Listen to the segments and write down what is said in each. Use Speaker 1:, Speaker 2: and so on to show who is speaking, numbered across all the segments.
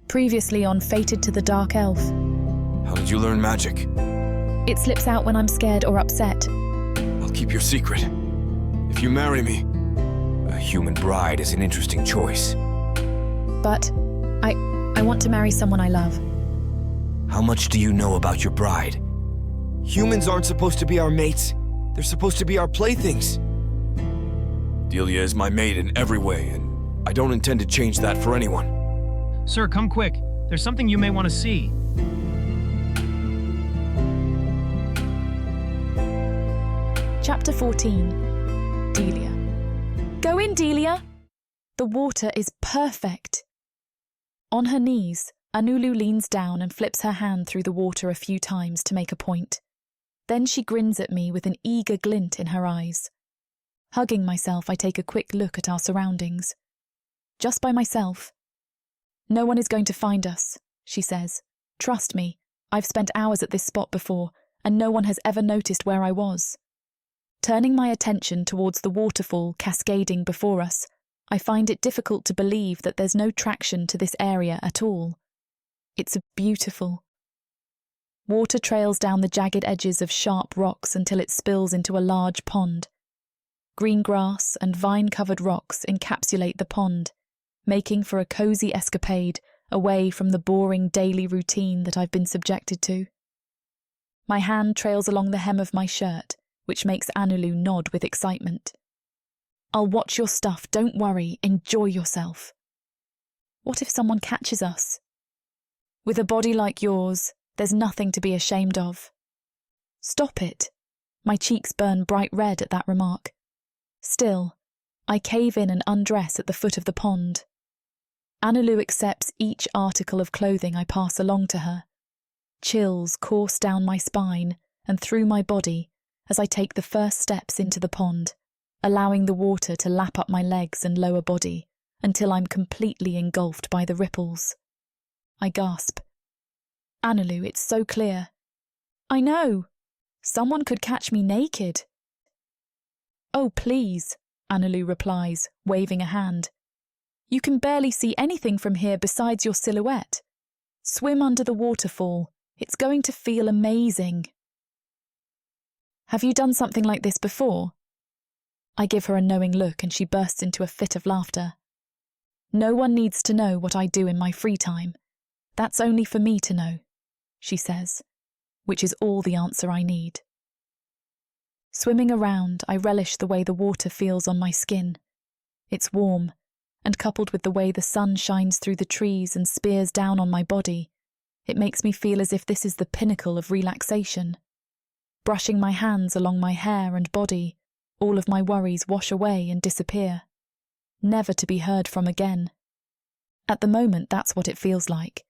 Speaker 1: Previously on Fated to the Dark Elf.
Speaker 2: How did you learn magic?
Speaker 1: It slips out when I'm scared or upset.
Speaker 2: I'll keep your secret. If you marry me, a human bride is an interesting choice.
Speaker 1: But I want to marry someone I love.
Speaker 2: How much do you know about your bride? Humans aren't supposed to be our mates. They're supposed to be our playthings. Delia is my mate in every way, and I don't intend to change that for anyone.
Speaker 3: Sir, come quick. There's something you may want to see.
Speaker 1: Chapter 14. Delia. Go in, Delia! The water is perfect. On her knees, Anulu leans down and flips her hand through the water a few times to make a point. Then she grins at me with an eager glint in her eyes. Hugging myself, I take a quick look at our surroundings. Just by myself. No one is going to find us, she says. Trust me, I've spent hours at this spot before, and no one has ever noticed where I was. Turning my attention towards the waterfall cascading before us, I find it difficult to believe that there's no traction to this area at all. It's beautiful. Water trails down the jagged edges of sharp rocks until it spills into a large pond. Green grass and vine-covered rocks encapsulate the pond, making for a cozy escapade away from the boring daily routine that I've been subjected to. My hand trails along the hem of my shirt, which makes Anulu nod with excitement. I'll watch your stuff, don't worry, enjoy yourself. What if someone catches us? With a body like yours, there's nothing to be ashamed of. Stop it. My cheeks burn bright red at that remark. Still, I cave in and undress at the foot of the pond. Anulu accepts each article of clothing I pass along to her. Chills course down my spine and through my body as I take the first steps into the pond, allowing the water to lap up my legs and lower body until I'm completely engulfed by the ripples. I gasp. Anulu, it's so clear. I know. Someone could catch me naked. Oh, please, Anulu replies, waving a hand. You can barely see anything from here besides your silhouette. Swim under the waterfall. It's going to feel amazing. Have you done something like this before? I give her a knowing look and she bursts into a fit of laughter. No one needs to know what I do in my free time. That's only for me to know, she says, which is all the answer I need. Swimming around, I relish the way the water feels on my skin. It's warm, and coupled with the way the sun shines through the trees and spears down on my body, it makes me feel as if this is the pinnacle of relaxation. Brushing my hands along my hair and body, all of my worries wash away and disappear, never to be heard from again. At the moment, that's what it feels like.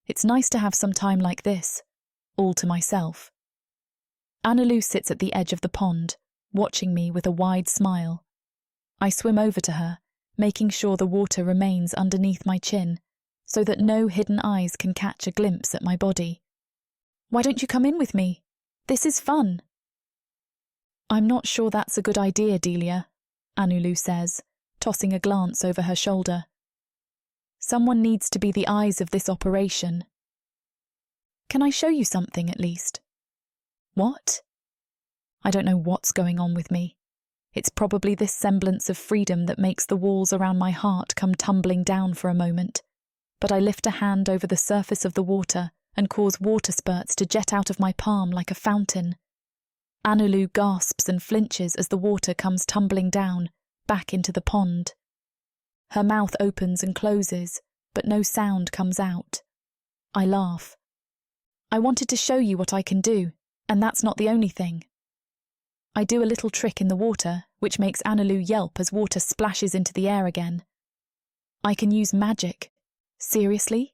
Speaker 1: It's nice to have some time like this, all to myself. Anulu sits at the edge of the pond, watching me with a wide smile. I swim over to her, making sure the water remains underneath my chin, so that no hidden eyes can catch a glimpse at my body. Why don't you come in with me? This is fun. I'm not sure that's a good idea, Delia, Anulu says, tossing a glance over her shoulder. Someone needs to be the eyes of this operation. Can I show you something at least? What? I don't know what's going on with me. It's probably this semblance of freedom that makes the walls around my heart come tumbling down for a moment. But I lift a hand over the surface of the water and cause water spurts to jet out of my palm like a fountain. Anulu gasps and flinches as the water comes tumbling down, back into the pond. Her mouth opens and closes, but no sound comes out. I laugh. I wanted to show you what I can do, and that's not the only thing. I do a little trick in the water, which makes Anulu yelp as water splashes into the air again. I can use magic. Seriously?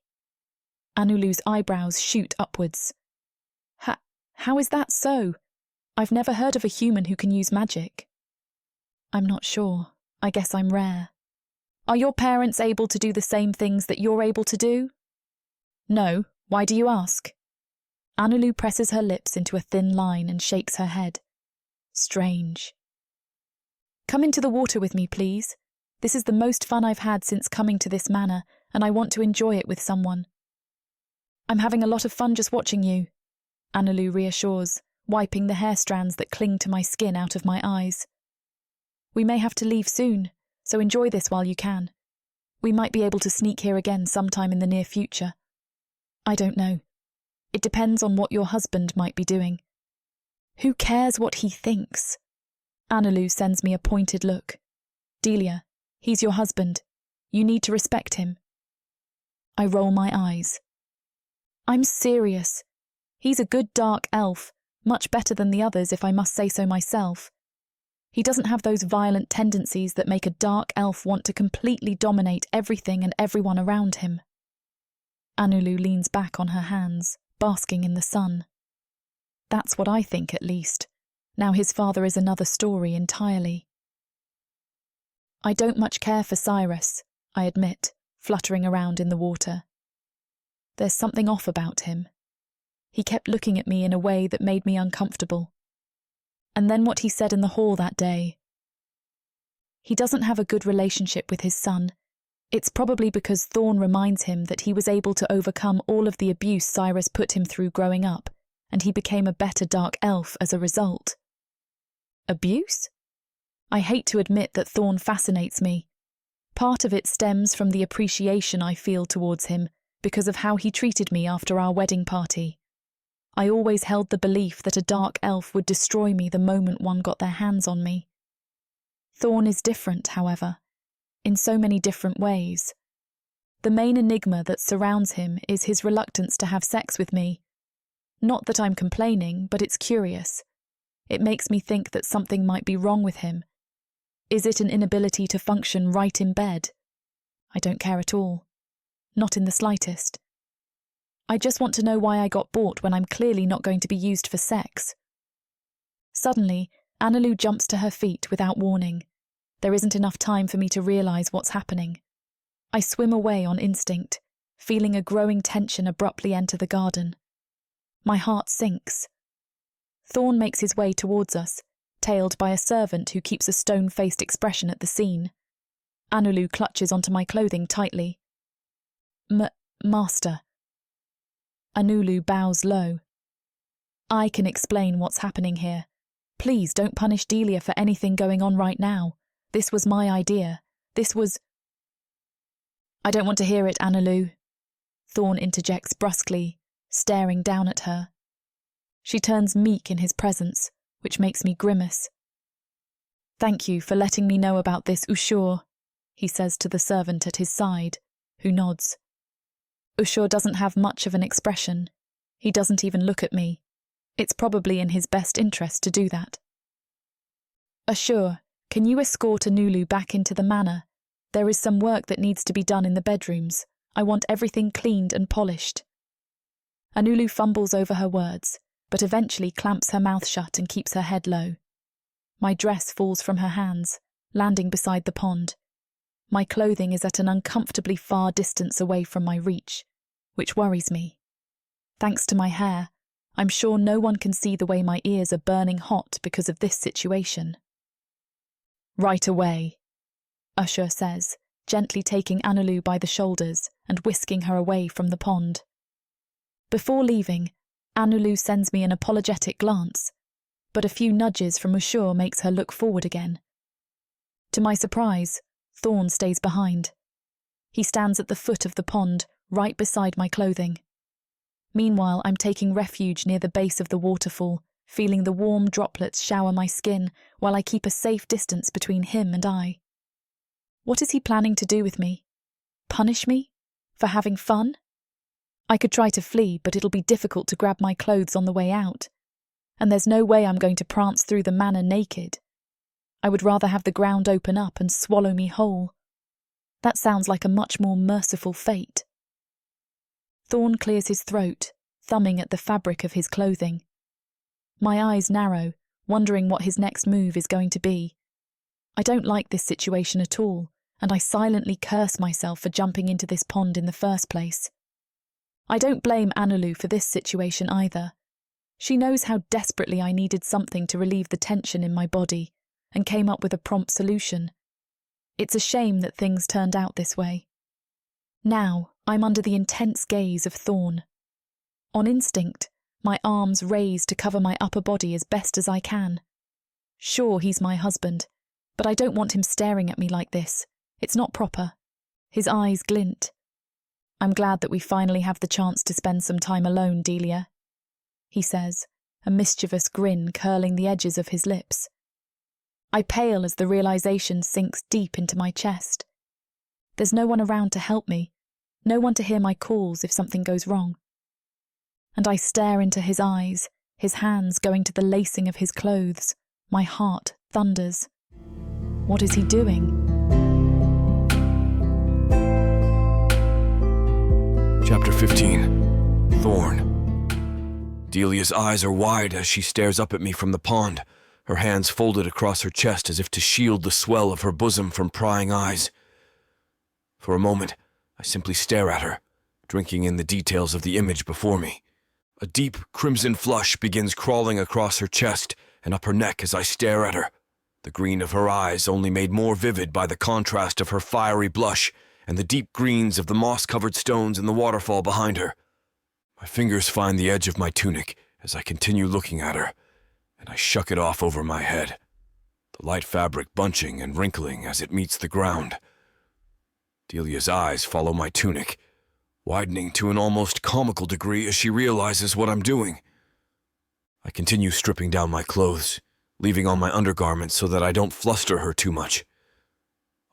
Speaker 1: Anulu's eyebrows shoot upwards. How is that so? I've never heard of a human who can use magic. I'm not sure. I guess I'm rare. Are your parents able to do the same things that you're able to do? No. Why do you ask? Anulu presses her lips into a thin line and shakes her head. Strange. Come into the water with me, please. This is the most fun I've had since coming to this manor, and I want to enjoy it with someone. I'm having a lot of fun just watching you, Annalou reassures, wiping the hair strands that cling to my skin out of my eyes. We may have to leave soon, so enjoy this while you can. We might be able to sneak here again sometime in the near future. I don't know. It depends on what your husband might be doing. Who cares what he thinks? Annalou sends me a pointed look. Delia, he's your husband. You need to respect him. I roll my eyes. I'm serious. He's a good dark elf, much better than the others if I must say so myself. He doesn't have those violent tendencies that make a dark elf want to completely dominate everything and everyone around him. Annalou leans back on her hands, basking in the sun. That's what I think, at least. Now his father is another story entirely. I don't much care for Cyrus, I admit, fluttering around in the water. There's something off about him. He kept looking at me in a way that made me uncomfortable. And then what he said in the hall that day. He doesn't have a good relationship with his son. It's probably because Thorne reminds him that he was able to overcome all of the abuse Cyrus put him through growing up, and he became a better dark elf as a result. Abuse? I hate to admit that Thorne fascinates me. Part of it stems from the appreciation I feel towards him because of how he treated me after our wedding party. I always held the belief that a dark elf would destroy me the moment one got their hands on me. Thorne is different, however, in so many different ways. The main enigma that surrounds him is his reluctance to have sex with me. Not that I'm complaining, but it's curious. It makes me think that something might be wrong with him. Is it an inability to function right in bed? I don't care at all. Not in the slightest. I just want to know why I got bought when I'm clearly not going to be used for sex. Suddenly, Annalou jumps to her feet without warning. There isn't enough time for me to realise what's happening. I swim away on instinct, feeling a growing tension abruptly enter the garden. My heart sinks. Thorne makes his way towards us, tailed by a servant who keeps a stone-faced expression at the scene. Annalou clutches onto my clothing tightly. Master. Annalou bows low. I can explain what's happening here. Please don't punish Delia for anything going on right now. This was my idea. This was... I don't want to hear it, Annalou. Thorne interjects brusquely, staring down at her. She turns meek in his presence, which makes me grimace. Thank you for letting me know about this, Ushur, he says to the servant at his side, who nods. Ushur doesn't have much of an expression. He doesn't even look at me. It's probably in his best interest to do that. Ushur, can you escort Annalou back into the manor? There is some work that needs to be done in the bedrooms. I want everything cleaned and polished. Annalou fumbles over her words, but eventually clamps her mouth shut and keeps her head low. My dress falls from her hands, landing beside the pond. My clothing is at an uncomfortably far distance away from my reach, which worries me. Thanks to my hair, I'm sure no one can see the way my ears are burning hot because of this situation. Right away, Ushur says, gently taking Annalou by the shoulders and whisking her away from the pond. Before leaving, Annalou sends me an apologetic glance, but a few nudges from Ushur makes her look forward again. To my surprise, Thorne stays behind. He stands at the foot of the pond, right beside my clothing. Meanwhile, I'm taking refuge near the base of the waterfall, feeling the warm droplets shower my skin while I keep a safe distance between him and I. What is he planning to do with me? Punish me? For having fun? I could try to flee, but it'll be difficult to grab my clothes on the way out. And there's no way I'm going to prance through the manor naked. I would rather have the ground open up and swallow me whole. That sounds like a much more merciful fate. Thorne clears his throat, thumbing at the fabric of his clothing. My eyes narrow, wondering what his next move is going to be. I don't like this situation at all, and I silently curse myself for jumping into this pond in the first place. I don't blame Annalou for this situation either. She knows how desperately I needed something to relieve the tension in my body, and came up with a prompt solution. It's a shame that things turned out this way. Now I'm under the intense gaze of Thorne. On instinct, my arms raise to cover my upper body as best as I can. Sure, he's my husband, but I don't want him staring at me like this. It's not proper. His eyes glint. I'm glad that we finally have the chance to spend some time alone, Delia, he says, a mischievous grin curling the edges of his lips. I pale as the realization sinks deep into my chest. There's no one around to help me, no one to hear my calls if something goes wrong. And I stare into his eyes, his hands going to the lacing of his clothes. My heart thunders. What is he doing?
Speaker 2: Chapter 15. Thorn. Delia's eyes are wide as she stares up at me from the pond, her hands folded across her chest as if to shield the swell of her bosom from prying eyes. For a moment, I simply stare at her, drinking in the details of the image before me. A deep crimson flush begins crawling across her chest and up her neck as I stare at her, the green of her eyes only made more vivid by the contrast of her fiery blush and the deep greens of the moss-covered stones in the waterfall behind her. My fingers find the edge of my tunic as I continue looking at her, and I shuck it off over my head, the light fabric bunching and wrinkling as it meets the ground. Delia's eyes follow my tunic, widening to an almost comical degree as she realizes what I'm doing. I continue stripping down my clothes, leaving on my undergarments so that I don't fluster her too much.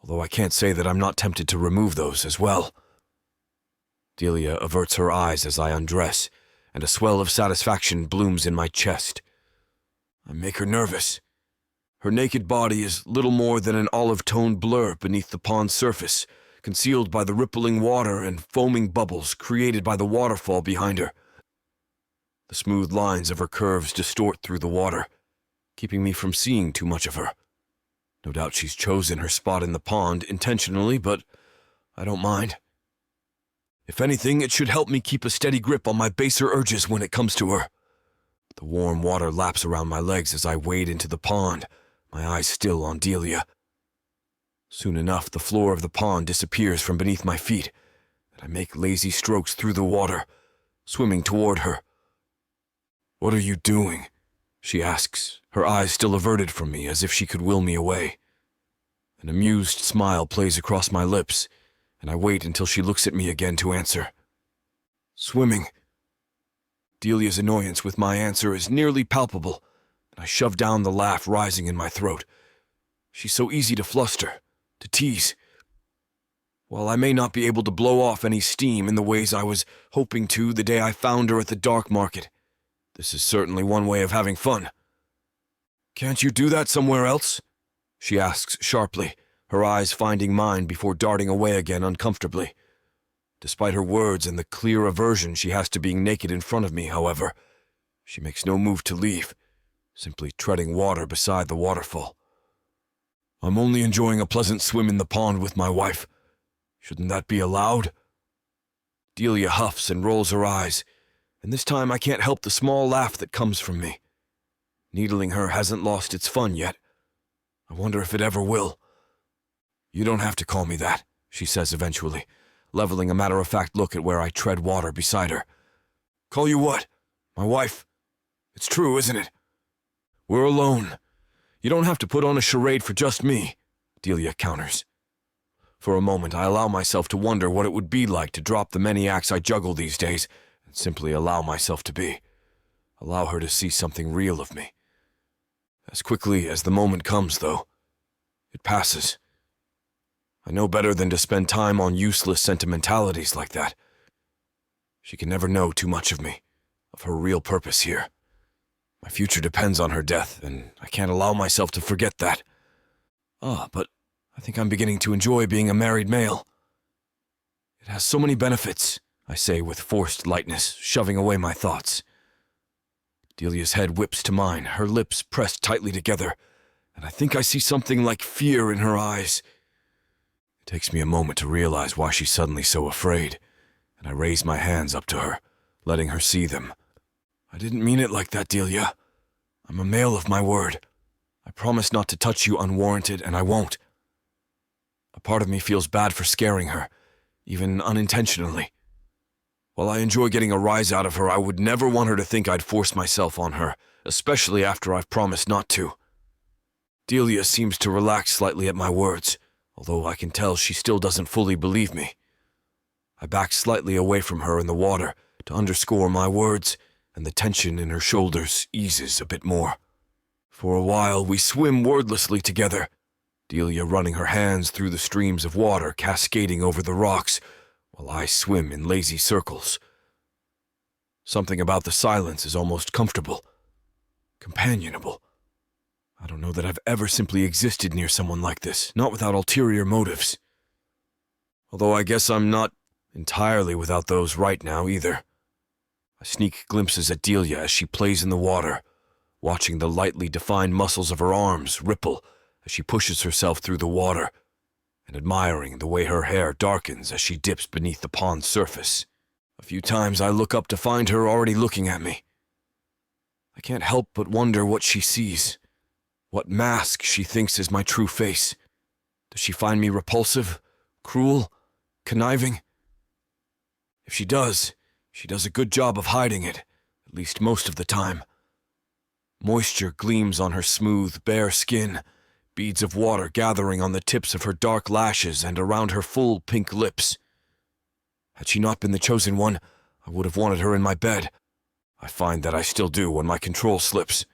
Speaker 2: Although I can't say that I'm not tempted to remove those as well. Delia averts her eyes as I undress, and a swell of satisfaction blooms in my chest. I make her nervous. Her naked body is little more than an olive-toned blur beneath the pond's surface, concealed by the rippling water and foaming bubbles created by the waterfall behind her. The smooth lines of her curves distort through the water, keeping me from seeing too much of her. No doubt she's chosen her spot in the pond intentionally, but I don't mind. If anything, it should help me keep a steady grip on my baser urges when it comes to her. The warm water laps around my legs as I wade into the pond, my eyes still on Delia. Soon enough, the floor of the pond disappears from beneath my feet, and I make lazy strokes through the water, swimming toward her. "What are you doing?" she asks, her eyes still averted from me as if she could will me away. An amused smile plays across my lips, and I wait until she looks at me again to answer. "Swimming." Delia's annoyance with my answer is nearly palpable, and I shove down the laugh rising in my throat. She's so easy to fluster, to tease. While I may not be able to blow off any steam in the ways I was hoping to the day I found her at the dark market, this is certainly one way of having fun. "Can't you do that somewhere else?" she asks sharply, her eyes finding mine before darting away again uncomfortably. Despite her words and the clear aversion she has to being naked in front of me, however, she makes no move to leave, simply treading water beside the waterfall. "I'm only enjoying a pleasant swim in the pond with my wife. Shouldn't that be allowed?" Delia huffs and rolls her eyes, and this time I can't help the small laugh that comes from me. Needling her hasn't lost its fun yet. I wonder if it ever will. "You don't have to call me that," she says eventually, leveling a matter-of-fact look at where I tread water beside her. "Call you what? My wife? It's true, isn't it? We're alone. You don't have to put on a charade for just me," Delia counters. For a moment, I allow myself to wonder what it would be like to drop the many acts I juggle these days and simply allow myself to be. Allow her to see something real of me. As quickly as the moment comes, though, it passes. I know better than to spend time on useless sentimentalities like that. She can never know too much of me, of her real purpose here. My future depends on her death, and I can't allow myself to forget that. But I think I'm beginning to enjoy being a married male. It has so many benefits, I say with forced lightness, shoving away my thoughts. Delia's head whips to mine, her lips pressed tightly together, and I think I see something like fear in her eyes. It takes me a moment to realize why she's suddenly so afraid, and I raise my hands up to her, letting her see them. "I didn't mean it like that, Delia. I'm a male of my word. I promise not to touch you unwarranted, and I won't." A part of me feels bad for scaring her, even unintentionally. While I enjoy getting a rise out of her, I would never want her to think I'd force myself on her, especially after I've promised not to. Delia seems to relax slightly at my words, although I can tell she still doesn't fully believe me. I back slightly away from her in the water to underscore my words, and the tension in her shoulders eases a bit more. For a while, we swim wordlessly together, Delia running her hands through the streams of water cascading over the rocks, while I swim in lazy circles. Something about the silence is almost comfortable, companionable. I don't know that I've ever simply existed near someone like this, not without ulterior motives. Although I guess I'm not entirely without those right now either. I sneak glimpses at Delia as she plays in the water, watching the lightly defined muscles of her arms ripple as she pushes herself through the water, and admiring the way her hair darkens as she dips beneath the pond's surface. A few times I look up to find her already looking at me. I can't help but wonder what she sees, what mask she thinks is my true face. Does she find me repulsive, cruel, conniving? If she does a good job of hiding it, at least most of the time. Moisture gleams on her smooth, bare skin, beads of water gathering on the tips of her dark lashes and around her full pink lips. Had she not been the chosen one, I would have wanted her in my bed. I find that I still do when my control slips.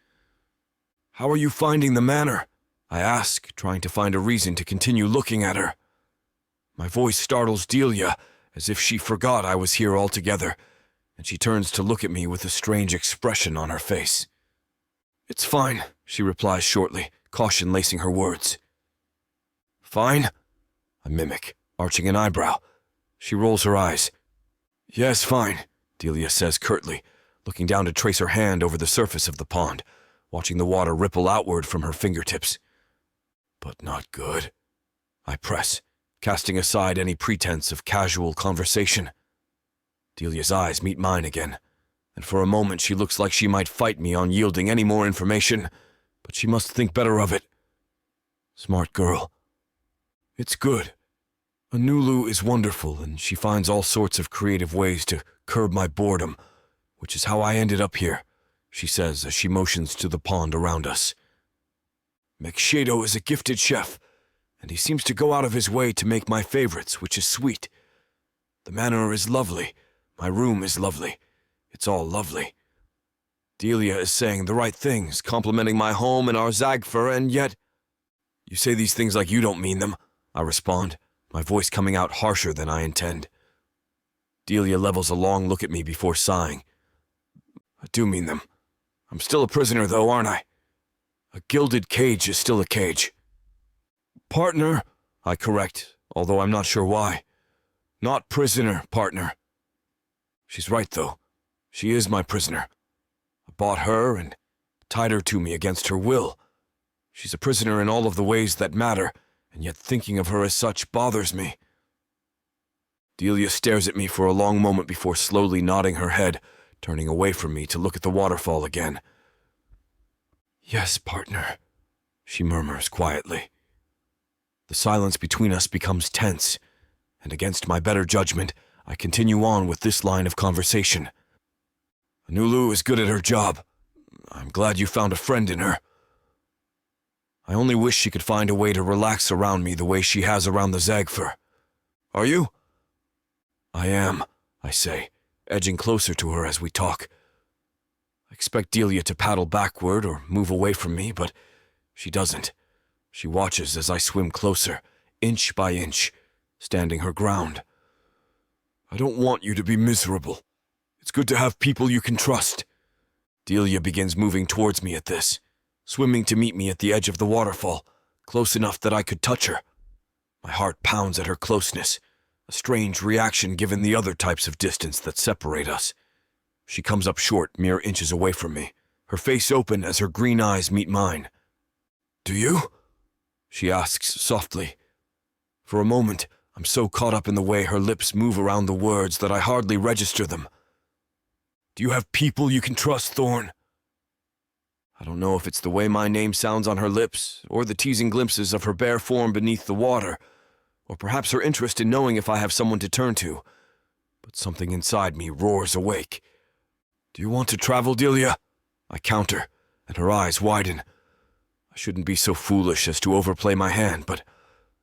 Speaker 2: "How are you finding the manor?" I ask, trying to find a reason to continue looking at her. My voice startles Delia, as if she forgot I was here altogether, and she turns to look at me with a strange expression on her face. "It's fine," she replies shortly, caution lacing her words. "Fine?" I mimic, arching an eyebrow. She rolls her eyes. "Yes, fine," Delia says curtly, looking down to trace her hand over the surface of the pond, watching the water ripple outward from her fingertips. "But not good," I press, casting aside any pretense of casual conversation. Delia's eyes meet mine again, and for a moment she looks like she might fight me on yielding any more information, but she must think better of it. Smart girl. "It's good. Anulu is wonderful, and she finds all sorts of creative ways to curb my boredom, which is how I ended up here," she says as she motions to the pond around us. "Epsiode is a gifted chef, and he seems to go out of his way to make my favorites, which is sweet. The manor is lovely. My room is lovely. It's all lovely. Delia is saying the right things, complimenting my home and our Zagfer, and yet—" "You say these things like you don't mean them," I respond, my voice coming out harsher than I intend. Delia levels a long look at me before sighing. "I do mean them. I'm still a prisoner, though, aren't I? A gilded cage is still a cage." "Partner," I correct, although I'm not sure why. "Not prisoner, partner." She's right, though. She is my prisoner. I bought her and tied her to me against her will. She's a prisoner in all of the ways that matter, and yet thinking of her as such bothers me. Delia stares at me for a long moment before slowly nodding her head, turning away from me to look at the waterfall again. "Yes, partner," she murmurs quietly. The silence between us becomes tense, and against my better judgment, I continue on with this line of conversation. "Anulu is good at her job. I'm glad you found a friend in her. I only wish she could find a way to relax around me the way she has around the Zagfer. Are you?" "I am," I say, edging closer to her as we talk. I expect Delia to paddle backward or move away from me, but she doesn't. She watches as I swim closer, inch by inch, standing her ground. "I don't want you to be miserable. It's good to have people you can trust." Delia begins moving towards me at this, swimming to meet me at the edge of the waterfall, close enough that I could touch her. My heart pounds at her closeness, a strange reaction given the other types of distance that separate us. She comes up short, mere inches away from me, her face open as her green eyes meet mine. "Do you?" she asks softly. For a moment, I'm so caught up in the way her lips move around the words that I hardly register them. "Do you have people you can trust, Thorne?" I don't know if it's the way my name sounds on her lips, or the teasing glimpses of her bare form beneath the water, or perhaps her interest in knowing if I have someone to turn to. But something inside me roars awake. "Do you want to travel, Delia?" I counter, and her eyes widen. I shouldn't be so foolish as to overplay my hand, but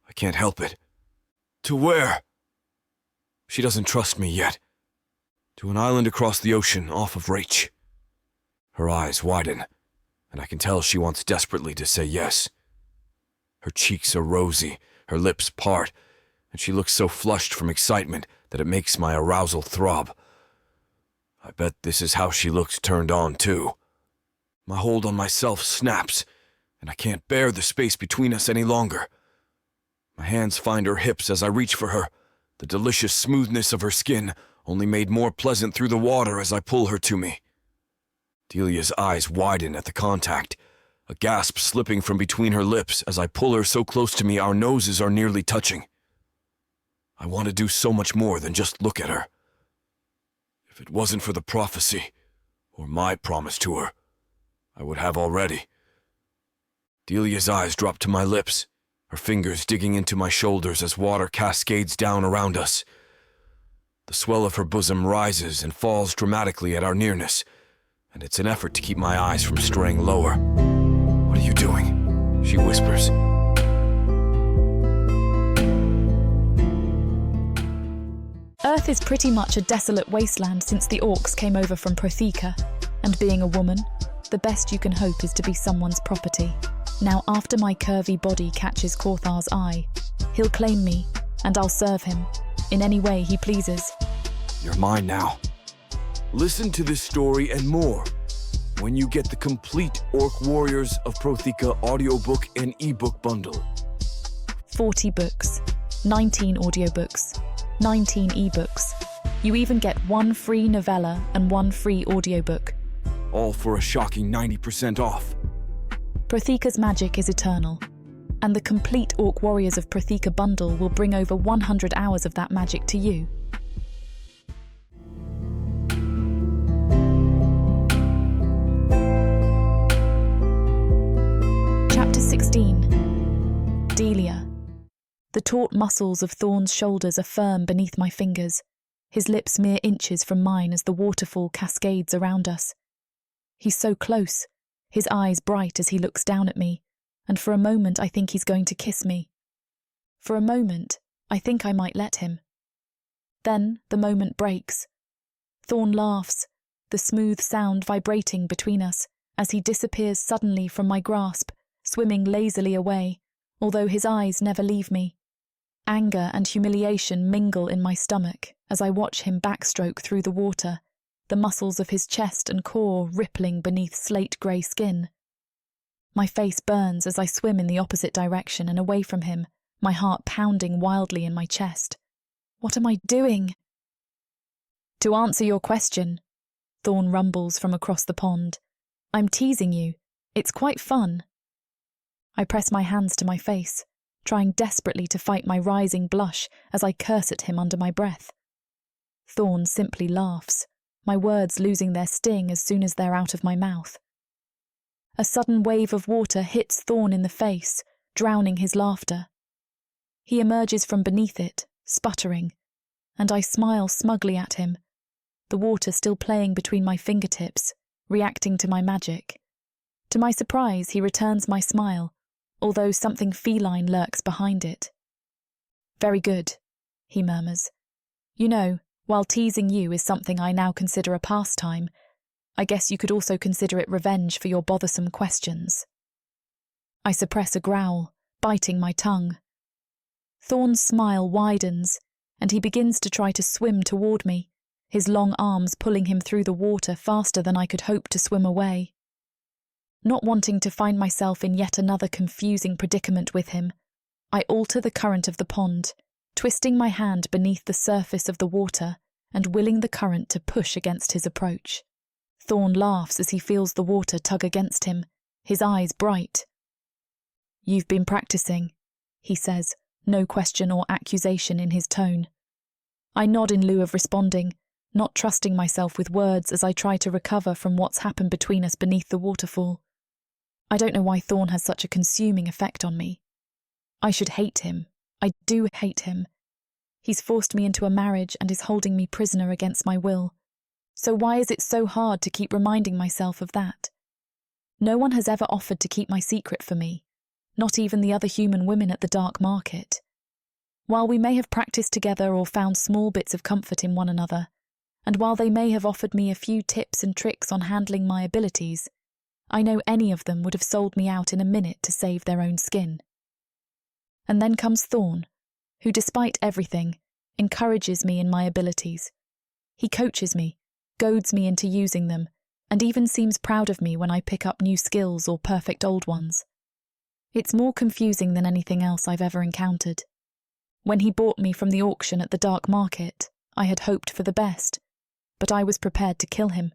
Speaker 2: I can't help it. "To where?" She doesn't trust me yet. "To an island across the ocean, off of Raich." Her eyes widen, and I can tell she wants desperately to say yes. Her cheeks are rosy, her lips part, and she looks so flushed from excitement that it makes my arousal throb. I bet this is how she looked turned on, too. My hold on myself snaps, and I can't bear the space between us any longer. My hands find her hips as I reach for her, the delicious smoothness of her skin only made more pleasant through the water as I pull her to me. Delia's eyes widen at the contact, a gasp slipping from between her lips as I pull her so close to me our noses are nearly touching. I want to do so much more than just look at her. If it wasn't for the prophecy, or my promise to her, I would have already. Delia's eyes drop to my lips, her fingers digging into my shoulders as water cascades down around us. The swell of her bosom rises and falls dramatically at our nearness, and it's an effort to keep my eyes from straying lower. "What are you doing?" she whispers.
Speaker 1: Earth is pretty much a desolate wasteland since the orcs came over from Protheka, and being a woman, the best you can hope is to be someone's property. Now, after my curvy body catches Corthar's eye, he'll claim me, and I'll serve him, in any way he pleases.
Speaker 2: You're mine now. Listen to this story and more when you get the complete Orc Warriors of Protheka audiobook and ebook bundle.
Speaker 1: 40 books, 19 audiobooks, 19 ebooks. You even get 1 free novella and 1 free audiobook.
Speaker 2: All for a shocking 90% off.
Speaker 1: Protheka's magic is eternal, and the complete Orc Warriors of Protheka bundle will bring over 100 hours of that magic to you. Chapter 16. Delia. The taut muscles of Thorne's shoulders are firm beneath my fingers, his lips mere inches from mine as the waterfall cascades around us. He's so close, his eyes bright as he looks down at me, and for a moment I think he's going to kiss me. For a moment, I think I might let him. Then the moment breaks. Thorne laughs, the smooth sound vibrating between us, as he disappears suddenly from my grasp, swimming lazily away, although his eyes never leave me. Anger and humiliation mingle in my stomach as I watch him backstroke through the water, the muscles of his chest and core rippling beneath slate-grey skin. My face burns as I swim in the opposite direction and away from him, my heart pounding wildly in my chest. What am I doing? To answer your question, Thorne rumbles from across the pond, I'm teasing you. It's quite fun. I press my hands to my face, trying desperately to fight my rising blush as I curse at him under my breath. Thorne simply laughs, my words losing their sting as soon as they're out of my mouth. A sudden wave of water hits Thorne in the face, drowning his laughter. He emerges from beneath it, sputtering, and I smile smugly at him, the water still playing between my fingertips, reacting to my magic. To my surprise, he returns my smile, although something feline lurks behind it. Very good, he murmurs. You know, while teasing you is something I now consider a pastime, I guess you could also consider it revenge for your bothersome questions. I suppress a growl, biting my tongue. Thorne's smile widens, and he begins to try to swim toward me, his long arms pulling him through the water faster than I could hope to swim away. Not wanting to find myself in yet another confusing predicament with him, I alter the current of the pond, twisting my hand beneath the surface of the water and willing the current to push against his approach. Thorne laughs as he feels the water tug against him, his eyes bright. You've been practicing, he says, no question or accusation in his tone. I nod in lieu of responding, not trusting myself with words as I try to recover from what's happened between us beneath the waterfall. I don't know why Thorne has such a consuming effect on me. I should hate him. I do hate him. He's forced me into a marriage and is holding me prisoner against my will. So why is it so hard to keep reminding myself of that? No one has ever offered to keep my secret for me, not even the other human women at the dark market. While we may have practiced together or found small bits of comfort in one another, and while they may have offered me a few tips and tricks on handling my abilities, I know any of them would have sold me out in a minute to save their own skin. And then comes Thorne, who, despite everything, encourages me in my abilities. He coaches me, goads me into using them, and even seems proud of me when I pick up new skills or perfect old ones. It's more confusing than anything else I've ever encountered. When he bought me from the auction at the dark market, I had hoped for the best, but I was prepared to kill him.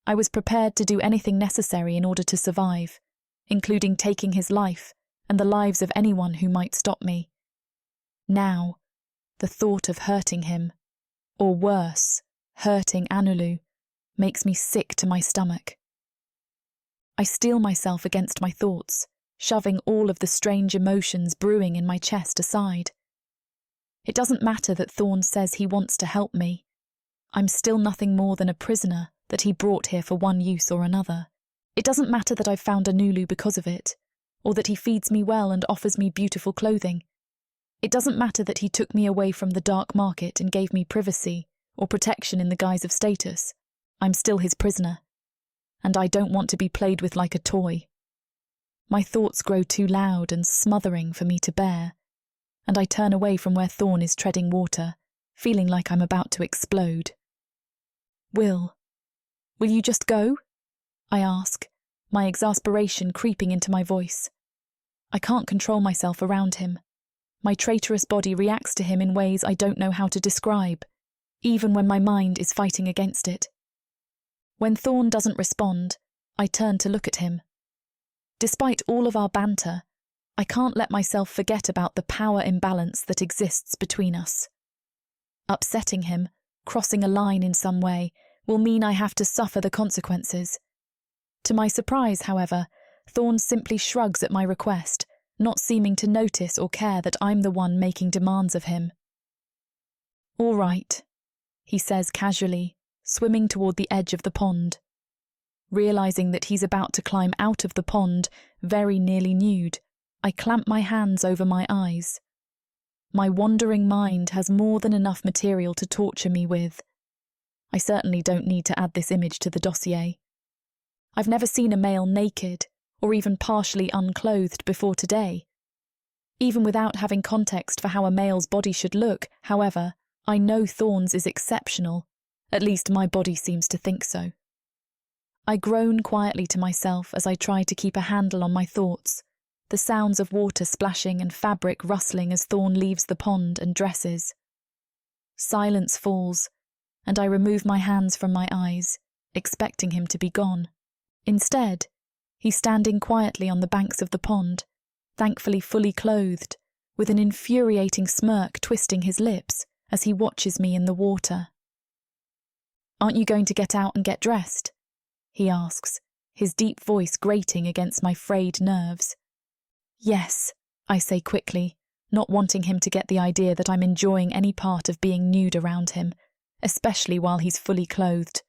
Speaker 1: I was prepared to do anything necessary in order to survive, including taking his life and the lives of anyone who might stop me. Now, the thought of hurting him, or worse, hurting Anulu, makes me sick to my stomach. I steel myself against my thoughts, shoving all of the strange emotions brewing in my chest aside. It doesn't matter that Thorne says he wants to help me. I'm still nothing more than a prisoner that he brought here for one use or another. It doesn't matter that I've found Anulu because of it, or that he feeds me well and offers me beautiful clothing. It doesn't matter that he took me away from the dark market and gave me privacy or protection in the guise of status. I'm still his prisoner, and I don't want to be played with like a toy. My thoughts grow too loud and smothering for me to bear, and I turn away from where Thorne is treading water, feeling like I'm about to explode. Will you just go? I ask, my exasperation creeping into my voice. I can't control myself around him. My traitorous body reacts to him in ways I don't know how to describe, even when my mind is fighting against it. When Thorne doesn't respond, I turn to look at him. Despite all of our banter, I can't let myself forget about the power imbalance that exists between us. Upsetting him, crossing a line in some way, will mean I have to suffer the consequences. To my surprise, however, Thorne simply shrugs at my request, not seeming to notice or care that I'm the one making demands of him. "All right," he says casually, swimming toward the edge of the pond. Realizing that he's about to climb out of the pond, very nearly nude, I clamp my hands over my eyes. My wandering mind has more than enough material to torture me with. I certainly don't need to add this image to the dossier. I've never seen a male naked, or even partially unclothed before today. Even without having context for how a male's body should look, however, I know Thorne's is exceptional. At least my body seems to think so. I groan quietly to myself as I try to keep a handle on my thoughts, the sounds of water splashing and fabric rustling as Thorne leaves the pond and dresses. Silence falls, and I remove my hands from my eyes, expecting him to be gone. Instead, he's standing quietly on the banks of the pond, thankfully fully clothed, with an infuriating smirk twisting his lips as he watches me in the water. "Aren't you going to get out and get dressed?" he asks, his deep voice grating against my frayed nerves. "Yes," I say quickly, not wanting him to get the idea that I'm enjoying any part of being nude around him, especially while he's fully clothed.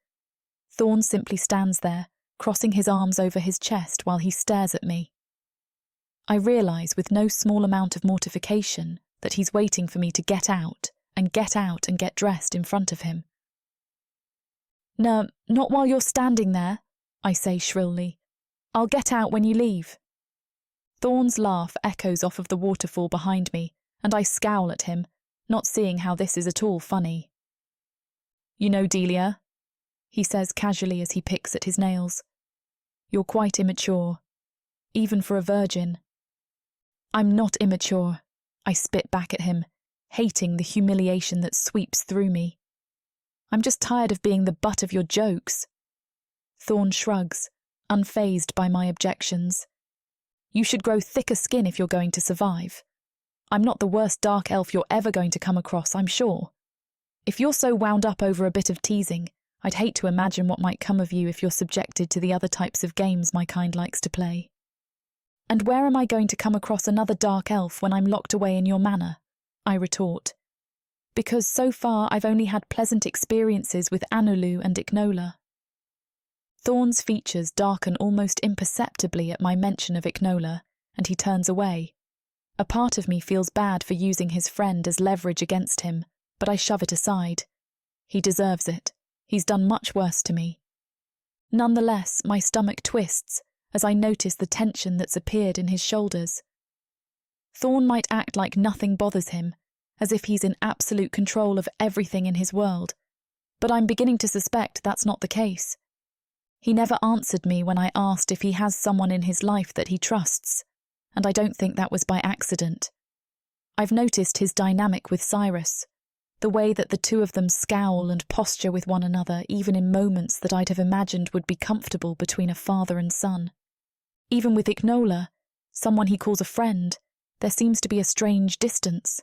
Speaker 1: Thorne simply stands there, crossing his arms over his chest while he stares at me. I realise with no small amount of mortification that he's waiting for me to get out and get dressed in front of him. "No, not while you're standing there," I say shrilly. "I'll get out when you leave." Thorne's laugh echoes off of the waterfall behind me, and I scowl at him, not seeing how this is at all funny. "You know, Delia," he says casually as he picks at his nails, "you're quite immature, even for a virgin." "I'm not immature," I spit back at him, hating the humiliation that sweeps through me. "I'm just tired of being the butt of your jokes." Thorne shrugs, unfazed by my objections. "You should grow thicker skin if you're going to survive. I'm not the worst dark elf you're ever going to come across, I'm sure. If you're so wound up over a bit of teasing, I'd hate to imagine what might come of you if you're subjected to the other types of games my kind likes to play." And where am I going to come across another dark elf when I'm locked away in your manor? I retort. Because so far I've only had pleasant experiences with Anulu and Ignola. Thorne's features darken almost imperceptibly at my mention of Ignola, and he turns away. A part of me feels bad for using his friend as leverage against him, but I shove it aside. He deserves it. He's done much worse to me. Nonetheless, my stomach twists as I notice the tension that's appeared in his shoulders. Thorne might act like nothing bothers him, as if he's in absolute control of everything in his world, but I'm beginning to suspect that's not the case. He never answered me when I asked if he has someone in his life that he trusts, and I don't think that was by accident. I've noticed his dynamic with Cyrus, the way that the two of them scowl and posture with one another even in moments that I'd have imagined would be comfortable between a father and son. Even with Ignola, someone he calls a friend, there seems to be a strange distance.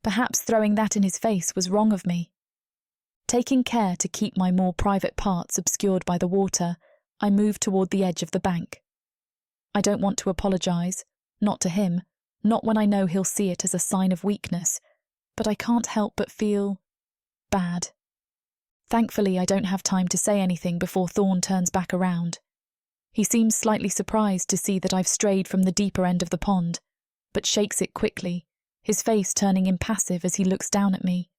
Speaker 1: Perhaps throwing that in his face was wrong of me. Taking care to keep my more private parts obscured by the water, I move toward the edge of the bank. I don't want to apologise, not to him, not when I know he'll see it as a sign of weakness, but I can't help but feel bad. Thankfully, I don't have time to say anything before Thorne turns back around. He seems slightly surprised to see that I've strayed from the deeper end of the pond, but shakes it quickly, his face turning impassive as he looks down at me.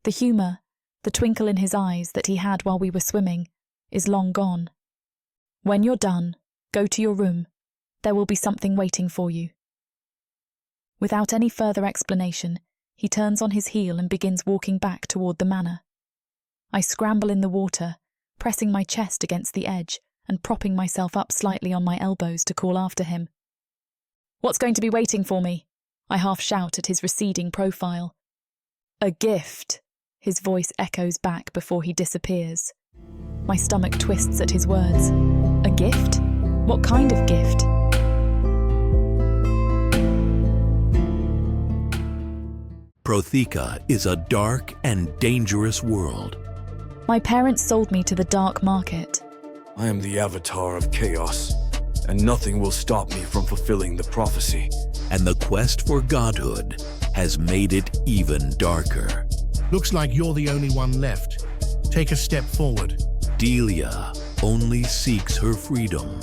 Speaker 1: The humour, the twinkle in his eyes that he had while we were swimming, is long gone. When you're done, go to your room. There will be something waiting for you. Without any further explanation, he turns on his heel and begins walking back toward the manor. I scramble in the water, pressing my chest against the edge and propping myself up slightly on my elbows to call after him. "What's going to be waiting for me?" I half shout at his receding profile. "A gift," his voice echoes back before he disappears. My stomach twists at his words. A gift? What kind of gift?
Speaker 4: Protheka is a dark and dangerous world.
Speaker 1: My parents sold me to the dark market.
Speaker 2: I am the avatar of chaos, and nothing will stop me from fulfilling the prophecy.
Speaker 4: And the quest for godhood has made it even darker.
Speaker 5: Looks like you're the only one left. Take a step forward.
Speaker 4: Delia only seeks her freedom.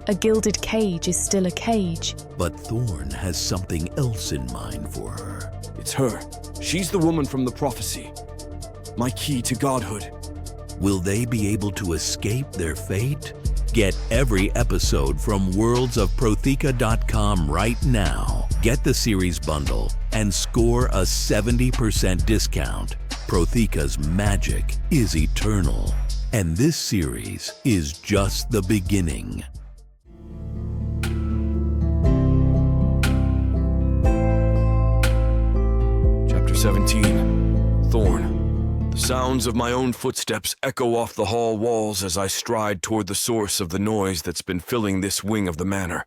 Speaker 1: A gilded cage is still a cage.
Speaker 4: But Thorne has something else in mind for her.
Speaker 2: It's her. She's the woman from the prophecy. My key to godhood.
Speaker 4: Will they be able to escape their fate? Get every episode from worldsofprotheka.com right now. Get the series bundle and score a 70% discount. Protheka's magic is eternal, and this series is just the beginning.
Speaker 2: Chapter 17. Thorn. The sounds of my own footsteps echo off the hall walls as I stride toward the source of the noise that's been filling this wing of the manor.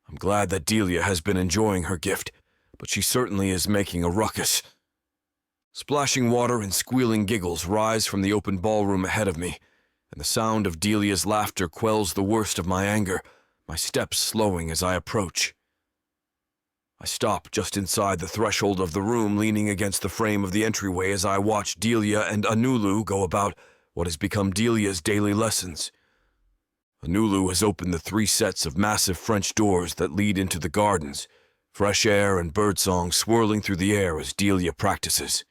Speaker 2: I'm glad that Delia has been enjoying her gift, but she certainly is making a ruckus. Splashing water and squealing giggles rise from the open ballroom ahead of me, and the sound of Delia's laughter quells the worst of my anger, my steps slowing as I approach. I stop just inside the threshold of the room, leaning against the frame of the entryway as I watch Delia and Anulu go about what has become Delia's daily lessons. Anulu has opened the 3 sets of massive French doors that lead into the gardens, fresh air and birdsong swirling through the air as Delia practices.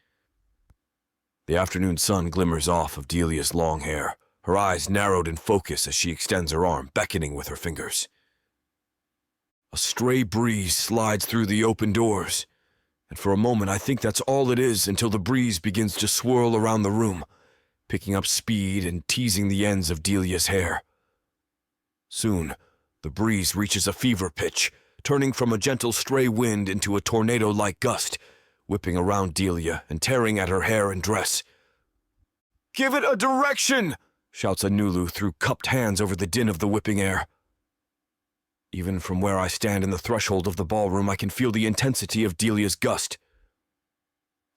Speaker 2: The afternoon sun glimmers off of Delia's long hair, her eyes narrowed in focus as she extends her arm, beckoning with her fingers. A stray breeze slides through the open doors, and for a moment I think that's all it is until the breeze begins to swirl around the room, picking up speed and teasing the ends of Delia's hair. Soon, the breeze reaches a fever pitch, turning from a gentle stray wind into a tornado-like gust, whipping around Delia and tearing at her hair and dress. "Give it a direction!" shouts Anulu through cupped hands over the din of the whipping air. Even from where I stand in the threshold of the ballroom, I can feel the intensity of Delia's gust.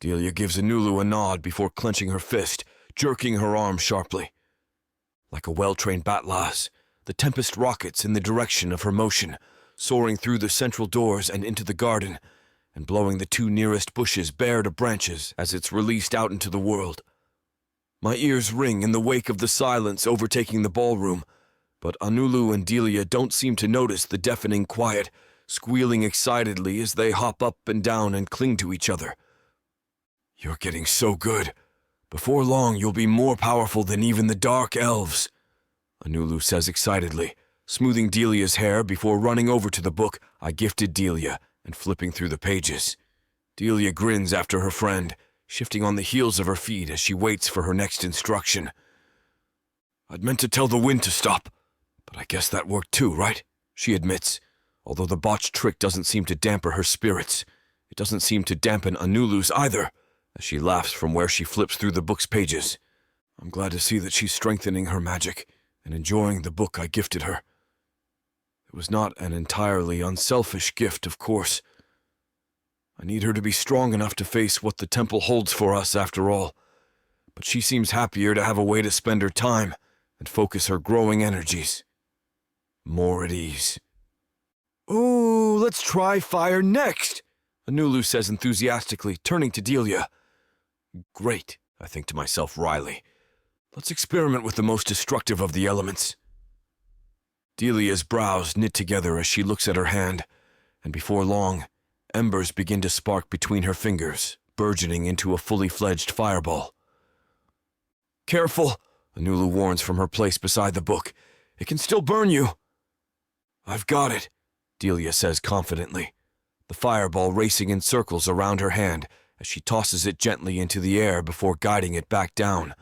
Speaker 2: Delia gives Anulu a nod before clenching her fist, jerking her arm sharply. Like a well-trained batlass, the tempest rockets in the direction of her motion, soaring through the central doors and into the garden, and blowing the two nearest bushes bare to branches as it's released out into the world. My ears ring in the wake of the silence overtaking the ballroom, but Anulu and Delia don't seem to notice the deafening quiet, squealing excitedly as they hop up and down and cling to each other. "You're getting so good. Before long, you'll be more powerful than even the dark elves," Anulu says excitedly, smoothing Delia's hair before running over to the book I gifted Delia and flipping through the pages. Delia grins after her friend, shifting on the heels of her feet as she waits for her next instruction. "I'd meant to tell the wind to stop, but I guess that worked too, right?" she admits, although the botched trick doesn't seem to dampen her spirits. It doesn't seem to dampen Anulu's either, as she laughs from where she flips through the book's pages. I'm glad to see that she's strengthening her magic and enjoying the book I gifted her. It was not an entirely unselfish gift, of course. I need her to be strong enough to face what the temple holds for us after all, but she seems happier to have a way to spend her time and focus her growing energies. More at ease. "Ooh, let's try fire next," Anulu says enthusiastically, turning to Delia. "Great," I think to myself wryly. "Let's experiment with the most destructive of the elements." Delia's brows knit together as she looks at her hand, and before long, embers begin to spark between her fingers, burgeoning into a fully fledged fireball. "Careful," Anulu warns from her place beside the book. "It can still burn you." "I've got it," Delia says confidently, the fireball racing in circles around her hand as she tosses it gently into the air before guiding it back down.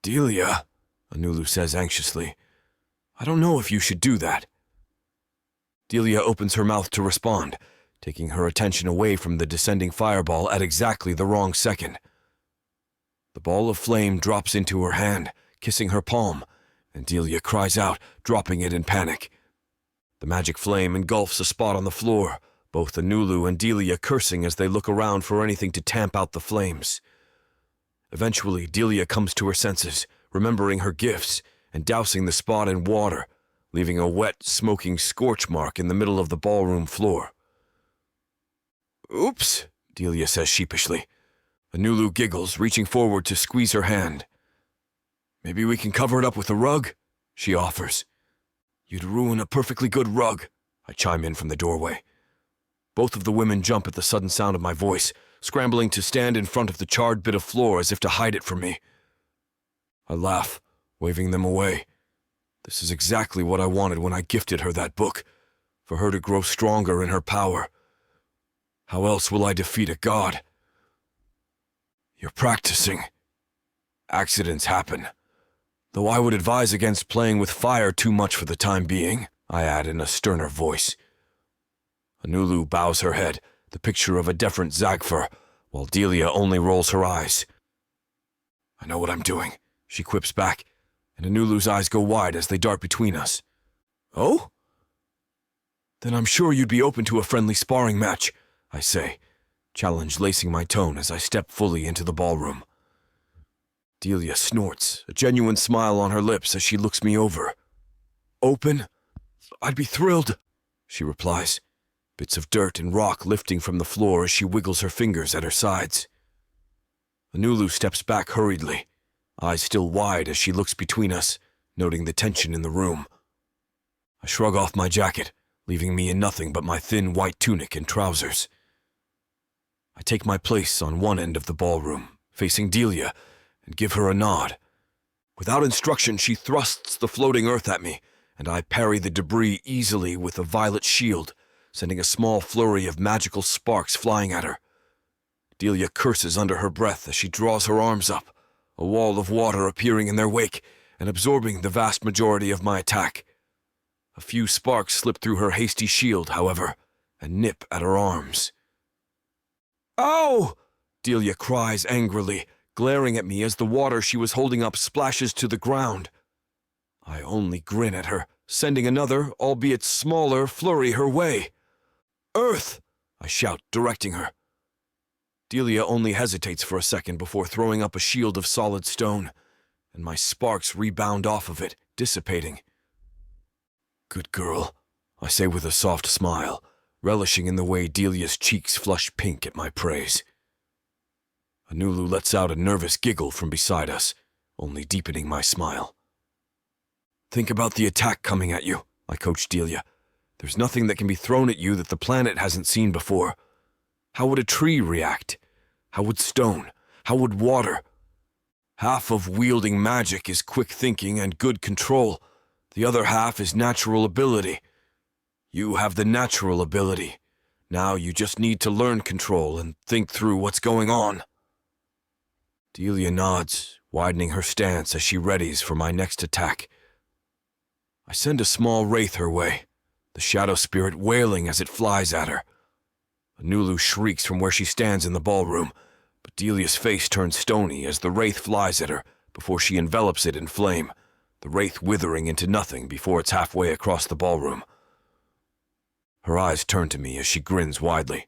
Speaker 2: "Delia," Anulu says anxiously, "I don't know if you should do that." Delia opens her mouth to respond, taking her attention away from the descending fireball at exactly the wrong second. The ball of flame drops into her hand, kissing her palm, and Delia cries out, dropping it in panic. The magic flame engulfs a spot on the floor, both Anulu and Delia cursing as they look around for anything to tamp out the flames. Eventually, Delia comes to her senses, remembering her gifts, and dousing the spot in water, leaving a wet, smoking scorch mark in the middle of the ballroom floor. "Oops," Delia says sheepishly. Anulu giggles, reaching forward to squeeze her hand. "Maybe we can cover it up with a rug?" she offers. "You'd ruin a perfectly good rug," I chime in from the doorway. Both of the women jump at the sudden sound of my voice, scrambling to stand in front of the charred bit of floor as if to hide it from me. I laugh, waving them away. This is exactly what I wanted when I gifted her that book, for her to grow stronger in her power. How else will I defeat a god? "You're practicing. Accidents happen. Though I would advise against playing with fire too much for the time being," I add in a sterner voice. Anulu bows her head, the picture of a deferent Zagfer, while Delia only rolls her eyes. "I know what I'm doing," she quips back, and Anulu's eyes go wide as they dart between us. "Oh? Then I'm sure you'd be open to a friendly sparring match," I say, challenge lacing my tone as I step fully into the ballroom. Delia snorts, a genuine smile on her lips as she looks me over. "Open? I'd be thrilled," she replies, bits of dirt and rock lifting from the floor as she wiggles her fingers at her sides. Anulu steps back hurriedly, eyes still wide as she looks between us, noting the tension in the room. I shrug off my jacket, leaving me in nothing but my thin white tunic and trousers. I take my place on one end of the ballroom, facing Delia, and give her a nod. Without instruction, she thrusts the floating earth at me, and I parry the debris easily with a violet shield, sending a small flurry of magical sparks flying at her. Delia curses under her breath as she draws her arms up, a wall of water appearing in their wake and absorbing the vast majority of my attack. A few sparks slip through her hasty shield, however, and nip at her arms. "Ow!" Delia cries angrily, glaring at me as the water she was holding up splashes to the ground. I only grin at her, sending another, albeit smaller, flurry her way. "Earth!" I shout, directing her. Delia only hesitates for a second before throwing up a shield of solid stone, and my sparks rebound off of it, dissipating. "Good girl," I say with a soft smile, relishing in the way Delia's cheeks flush pink at my praise. Anulu lets out a nervous giggle from beside us, only deepening my smile. Think about the attack coming at you, I coach Delia. There's nothing that can be thrown at you that the planet hasn't seen before. How would a tree react? How would stone? How would water? Half of wielding magic is quick thinking and good control. The other half is natural ability. You have the natural ability. Now you just need to learn control and think through what's going on. Delia nods, widening her stance as she readies for my next attack. I send a small wraith her way, the shadow spirit wailing as it flies at her. Anulu shrieks from where she stands in the ballroom, but Delia's face turns stony as the wraith flies at her before she envelops it in flame, the wraith withering into nothing before it's halfway across the ballroom. Her eyes turn to me as she grins widely,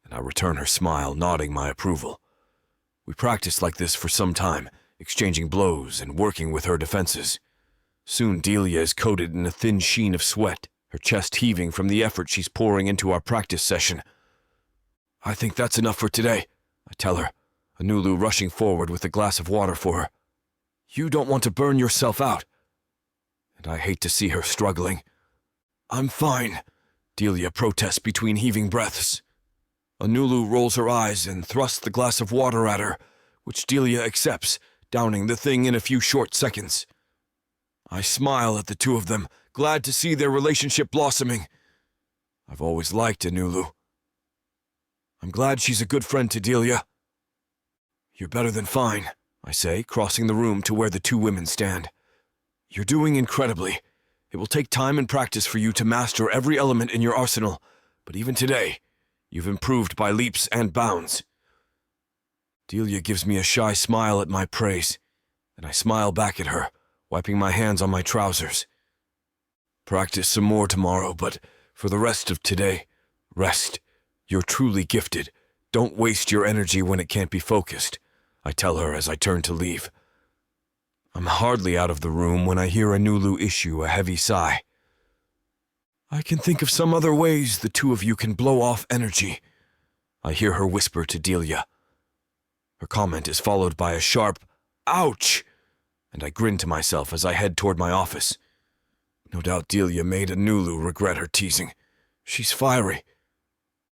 Speaker 2: and I return her smile, nodding my approval. We practiced like this for some time, exchanging blows and working with her defenses. Soon Delia is coated in a thin sheen of sweat, her chest heaving from the effort she's pouring into our practice session. I think that's enough for today, I tell her, Anulu rushing forward with a glass of water for her. You don't want to burn yourself out. And I hate to see her struggling. I'm fine, Delia protests between heaving breaths. Anulu rolls her eyes and thrusts the glass of water at her, which Delia accepts, downing the thing in a few short seconds. I smile at the two of them, glad to see their relationship blossoming. I've always liked Anulu. I'm glad she's a good friend to Delia. You're better than fine, I say, crossing the room to where the two women stand. You're doing incredibly. It will take time and practice for you to master every element in your arsenal, but even today, you've improved by leaps and bounds. Delia gives me a shy smile at my praise, and I smile back at her, wiping my hands on my trousers. Practice some more tomorrow, but for the rest of today, rest. You're truly gifted. Don't waste your energy when it can't be focused, I tell her as I turn to leave. I'm hardly out of the room when I hear Anulu issue a heavy sigh. I can think of some other ways the two of you can blow off energy, I hear her whisper to Delia. Her comment is followed by a sharp, ouch, and I grin to myself as I head toward my office. No doubt Delia made Anulu regret her teasing. She's fiery.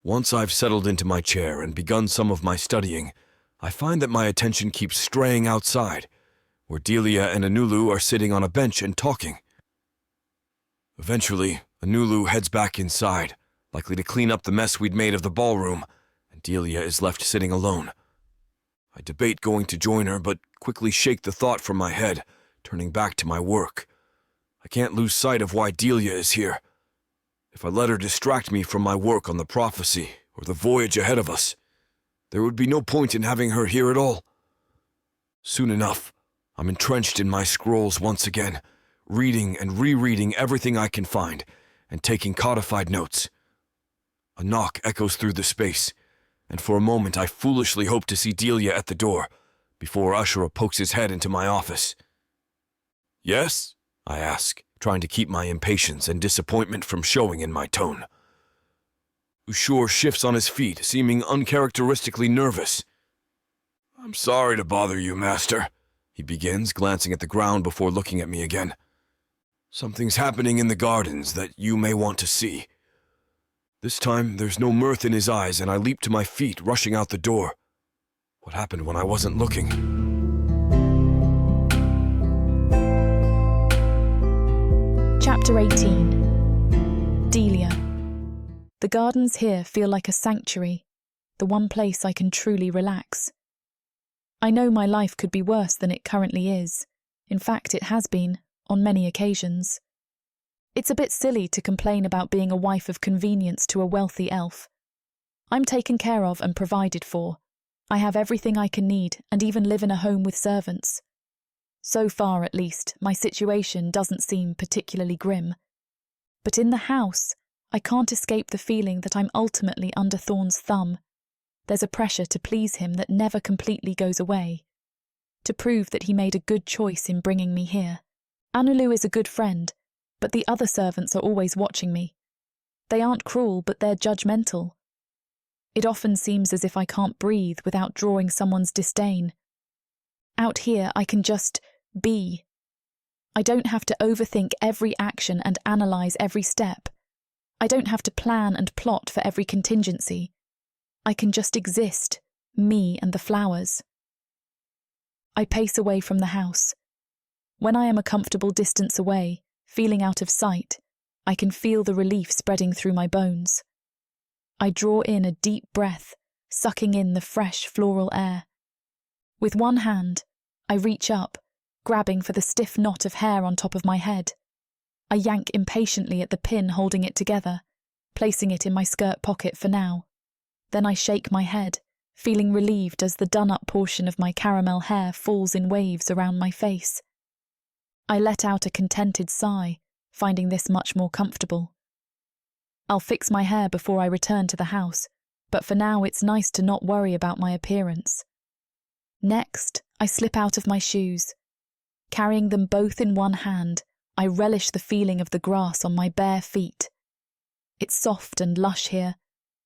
Speaker 2: Once I've settled into my chair and begun some of my studying, I find that my attention keeps straying outside, where Delia and Anulu are sitting on a bench and talking. Eventually, Anulu heads back inside, likely to clean up the mess we'd made of the ballroom, and Delia is left sitting alone. I debate going to join her, but quickly shake the thought from my head, turning back to my work. I can't lose sight of why Delia is here. If I let her distract me from my work on the prophecy or the voyage ahead of us, there would be no point in having her here at all. Soon enough, I'm entrenched in my scrolls once again, reading and rereading everything I can find, and taking codified notes. A knock echoes through the space, and for a moment I foolishly hope to see Delia at the door, before Ashura pokes his head into my office. Yes? I ask, trying to keep my impatience and disappointment from showing in my tone. Ushur shifts on his feet, seeming uncharacteristically nervous. I'm sorry to bother you, Master, he begins, glancing at the ground before looking at me again. Something's happening in the gardens that you may want to see. This time, there's no mirth in his eyes, and I leap to my feet, rushing out the door. What happened when I wasn't looking?
Speaker 1: Chapter 18. Delia. The gardens here feel like a sanctuary, the one place I can truly relax. I know my life could be worse than it currently is. In fact, it has been, on many occasions. It's a bit silly to complain about being a wife of convenience to a wealthy elf. I'm taken care of and provided for. I have everything I can need and even live in a home with servants. So far, at least, my situation doesn't seem particularly grim. But in the house, I can't escape the feeling that I'm ultimately under Thorne's thumb. There's a pressure to please him that never completely goes away. To prove that he made a good choice in bringing me here. Anulu is a good friend, but the other servants are always watching me, They aren't cruel, but they're judgmental. It often seems as if I can't breathe without drawing someone's disdain. Out here, I can just be. I don't have to overthink every action and analyse every step. I don't have to plan and plot for every contingency. I can just exist, me and the flowers. I pace away from the house. When I am a comfortable distance away, feeling out of sight, I can feel the relief spreading through my bones. I draw in a deep breath, sucking in the fresh floral air. With one hand, I reach up, grabbing for the stiff knot of hair on top of my head. I yank impatiently at the pin holding it together, placing it in my skirt pocket for now. Then I shake my head, feeling relieved as the done-up portion of my caramel hair falls in waves around my face. I let out a contented sigh, finding this much more comfortable. I'll fix my hair before I return to the house, but for now it's nice to not worry about my appearance. Next, I slip out of my shoes. Carrying them both in one hand, I relish the feeling of the grass on my bare feet. It's soft and lush here,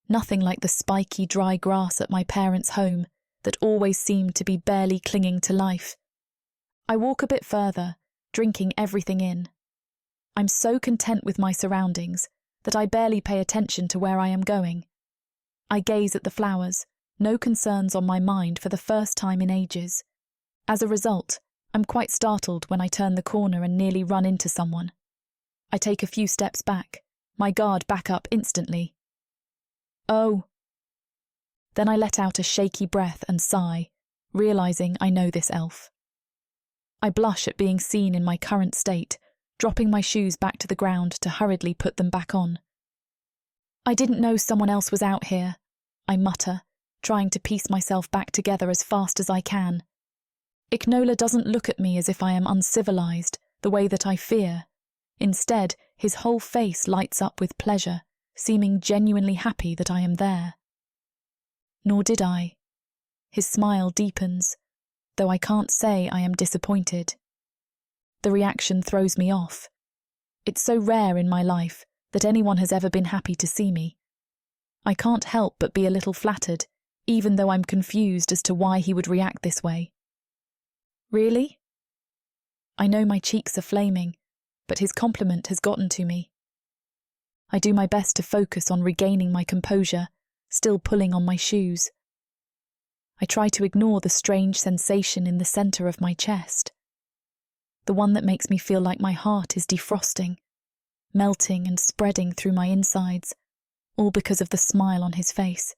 Speaker 1: nothing like the spiky, dry grass at my parents' home that always seemed to be barely clinging to life. I walk a bit further, drinking everything in. I'm so content with my surroundings that I barely pay attention to where I am going. I gaze at the flowers, no concerns on my mind for the first time in ages. As a result, I'm quite startled when I turn the corner and nearly run into someone. I take a few steps back, my guard back up instantly. Oh. Then I let out a shaky breath and sigh, realising I know this elf. I blush at being seen in my current state, dropping my shoes back to the ground to hurriedly put them back on. I didn't know someone else was out here, I mutter, trying to piece myself back together as fast as I can. Ichnola doesn't look at me as if I am uncivilized, the way that I fear. Instead, his whole face lights up with pleasure, seeming genuinely happy that I am there. Nor did I. His smile deepens, though I can't say I am disappointed. The reaction throws me off. It's so rare in my life that anyone has ever been happy to see me. I can't help but be a little flattered, even though I'm confused as to why he would react this way. Really? I know my cheeks are flaming, but his compliment has gotten to me. I do my best to focus on regaining my composure, still pulling on my shoes. I try to ignore the strange sensation in the centre of my chest, the one that makes me feel like my heart is defrosting, melting and spreading through my insides, all because of the smile on his face.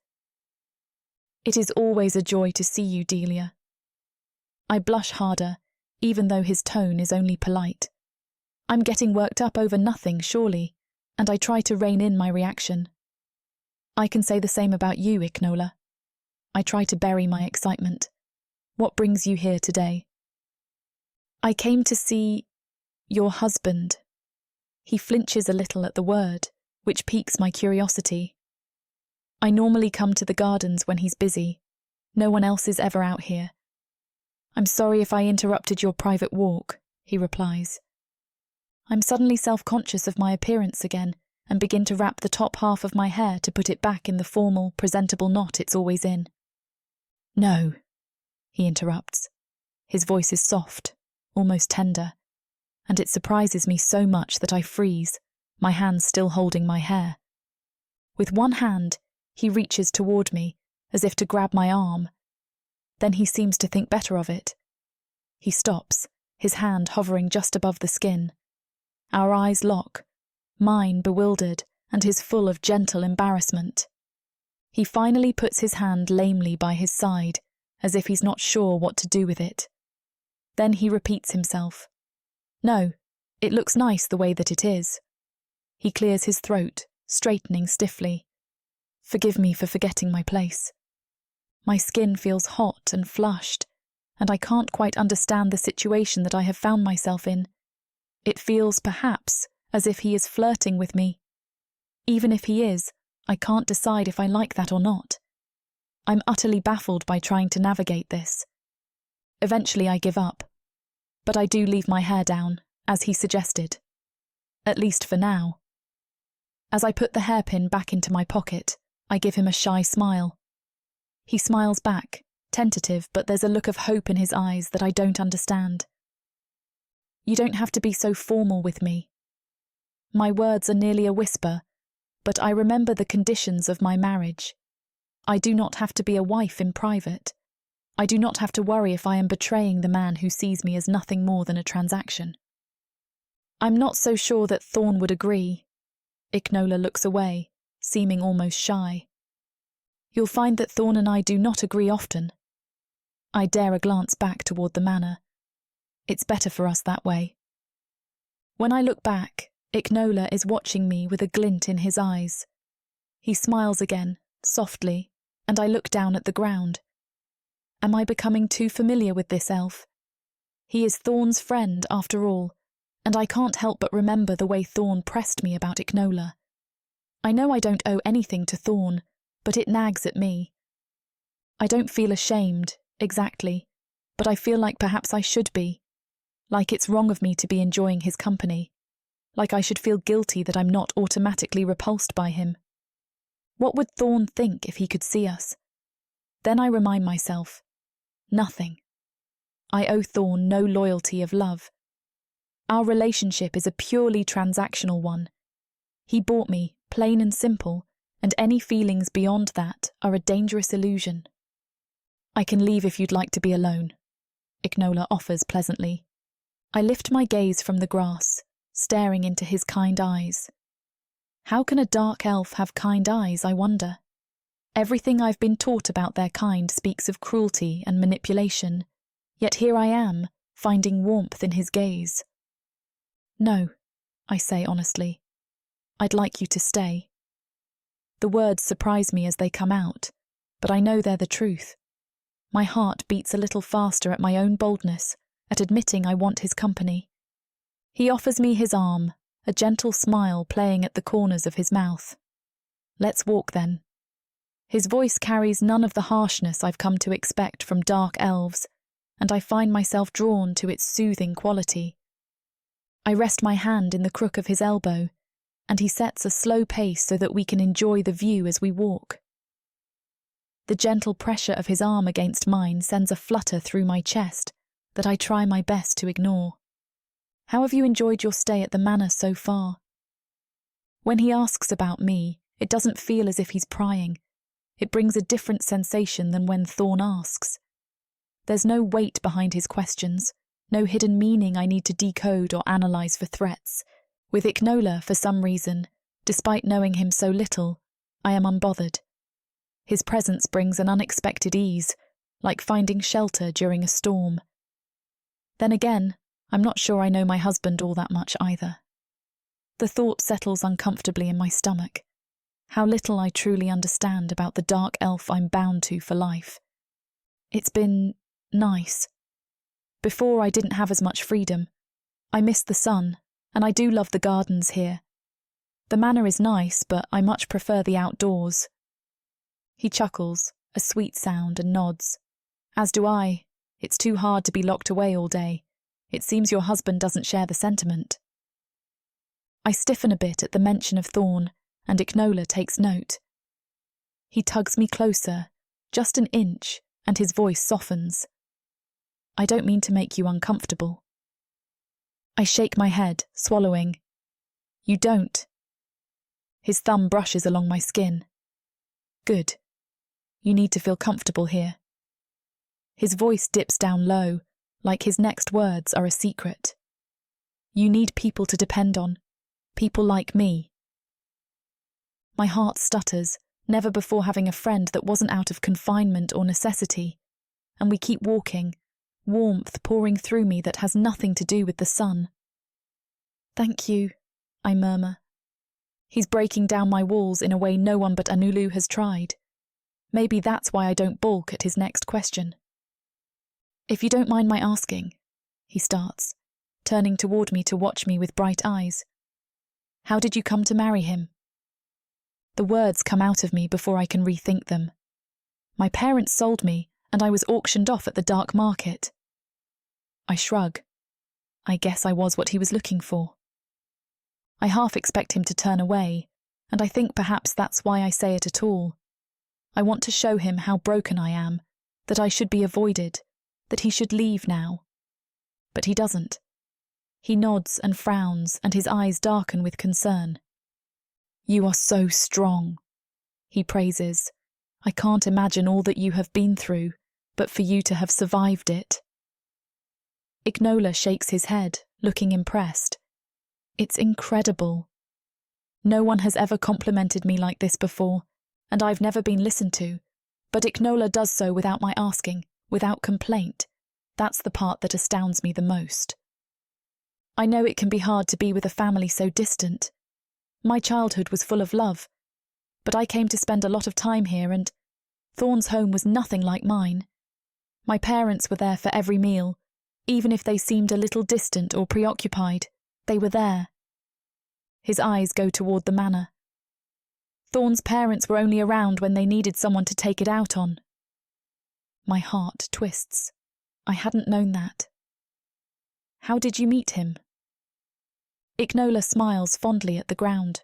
Speaker 1: It is always a joy to see you, Delia. I blush harder, even though his tone is only polite. I'm getting worked up over nothing, surely, and I try to rein in my reaction. I can say the same about you, Ichnola. I try to bury my excitement. What brings you here today? I came to see your husband. He flinches a little at the word, which piques my curiosity. I normally come to the gardens when he's busy. No one else is ever out here. I'm sorry if I interrupted your private walk, he replies. I'm suddenly self-conscious of my appearance again and begin to wrap the top half of my hair to put it back in the formal, presentable knot it's always in. No, he interrupts. His voice is soft, almost tender, and it surprises me so much that I freeze, my hands still holding my hair. With one hand, he reaches toward me, as if to grab my arm. Then he seems to think better of it. He stops, his hand hovering just above the skin. Our eyes lock, mine bewildered and his full of gentle embarrassment. He finally puts his hand lamely by his side, as if he's not sure what to do with it. Then he repeats himself. No, it looks nice the way that it is. He clears his throat, straightening stiffly. Forgive me for forgetting my place. My skin feels hot and flushed, and I can't quite understand the situation that I have found myself in. It feels, perhaps, as if he is flirting with me. Even if he is, I can't decide if I like that or not. I'm utterly baffled by trying to navigate this. Eventually I give up, but I do leave my hair down, as he suggested. At least for now. As I put the hairpin back into my pocket, I give him a shy smile. He smiles back, tentative, but there's a look of hope in his eyes that I don't understand. You don't have to be so formal with me. My words are nearly a whisper, but I remember the conditions of my marriage. I do not have to be a wife in private. I do not have to worry if I am betraying the man who sees me as nothing more than a transaction. I'm not so sure that Thorne would agree. Ignola looks away, seeming almost shy. You'll find that Thorne and I do not agree often. I dare a glance back toward the manor. It's better for us that way. When I look back, Ignola is watching me with a glint in his eyes. He smiles again, softly, and I look down at the ground. Am I becoming too familiar with this elf? He is Thorne's friend, after all, and I can't help but remember the way Thorne pressed me about Ignola. I know I don't owe anything to Thorne, but it nags at me. I don't feel ashamed, exactly, but I feel like perhaps I should be. Like it's wrong of me to be enjoying his company. Like I should feel guilty that I'm not automatically repulsed by him. What would Thorne think if he could see us? Then I remind myself, nothing. I owe Thorne no loyalty of love. Our relationship is a purely transactional one. He bought me, plain and simple, and any feelings beyond that are a dangerous illusion. I can leave if you'd like to be alone, Ignola offers pleasantly. I lift my gaze from the grass, staring into his kind eyes. How can a dark elf have kind eyes, I wonder? Everything I've been taught about their kind speaks of cruelty and manipulation, yet here I am, finding warmth in his gaze. No, I say honestly. I'd like you to stay. The words surprise me as they come out, but I know they're the truth. My heart beats a little faster at my own boldness, at admitting I want his company. He offers me his arm, a gentle smile playing at the corners of his mouth. Let's walk then. His voice carries none of the harshness I've come to expect from dark elves, and I find myself drawn to its soothing quality. I rest my hand in the crook of his elbow, and he sets a slow pace so that we can enjoy the view as we walk. The gentle pressure of his arm against mine sends a flutter through my chest that I try my best to ignore. How have you enjoyed your stay at the manor so far? When he asks about me, it doesn't feel as if he's prying. It brings a different sensation than when Thorne asks. There's no weight behind his questions, no hidden meaning I need to decode or analyse for threats. With Ignola, for some reason, despite knowing him so little, I am unbothered. His presence brings an unexpected ease, like finding shelter during a storm. Then again, I'm not sure I know my husband all that much either. The thought settles uncomfortably in my stomach. How little I truly understand about the dark elf I'm bound to for life. It's been nice. Before I didn't have as much freedom. I missed the sun, and I do love the gardens here. The manor is nice, but I much prefer the outdoors. He chuckles, a sweet sound, and nods. As do I. It's too hard to be locked away all day. It seems your husband doesn't share the sentiment. I stiffen a bit at the mention of Thorne, and Ignola takes note. He tugs me closer, just an inch, and his voice softens. I don't mean to make you uncomfortable. I shake my head, swallowing. You don't. His thumb brushes along my skin. Good. You need to feel comfortable here. His voice dips down low, like his next words are a secret. You need people to depend on. People like me. My heart stutters, never before having a friend that wasn't out of confinement or necessity. And we keep walking, warmth pouring through me that has nothing to do with the sun. Thank you, I murmur. He's breaking down my walls in a way no one but Anulu has tried. Maybe that's why I don't balk at his next question. If you don't mind my asking, he starts, turning toward me to watch me with bright eyes. How did you come to marry him? The words come out of me before I can rethink them. My parents sold me, and I was auctioned off at the dark market. I shrug. I guess I was what he was looking for. I half expect him to turn away, and I think perhaps that's why I say it at all. I want to show him how broken I am, that I should be avoided, that he should leave now. But he doesn't. He nods and frowns, and his eyes darken with concern. "You are so strong," he praises. "I can't imagine all that you have been through, but for you to have survived it." Ignola shakes his head, looking impressed. "It's incredible. No one has ever complimented me like this before, and I've never been listened to, but Ignola does so without my asking, without complaint. That's the part that astounds me the most. I know it can be hard to be with a family so distant. My childhood was full of love, but I came to spend a lot of time here, and Thorne's home was nothing like mine. My parents were there for every meal, even if they seemed a little distant or preoccupied. They were there." His eyes go toward the manor. "Thorne's parents were only around when they needed someone to take it out on." My heart twists. I hadn't known that. "How did you meet him?" Ignola smiles fondly at the ground.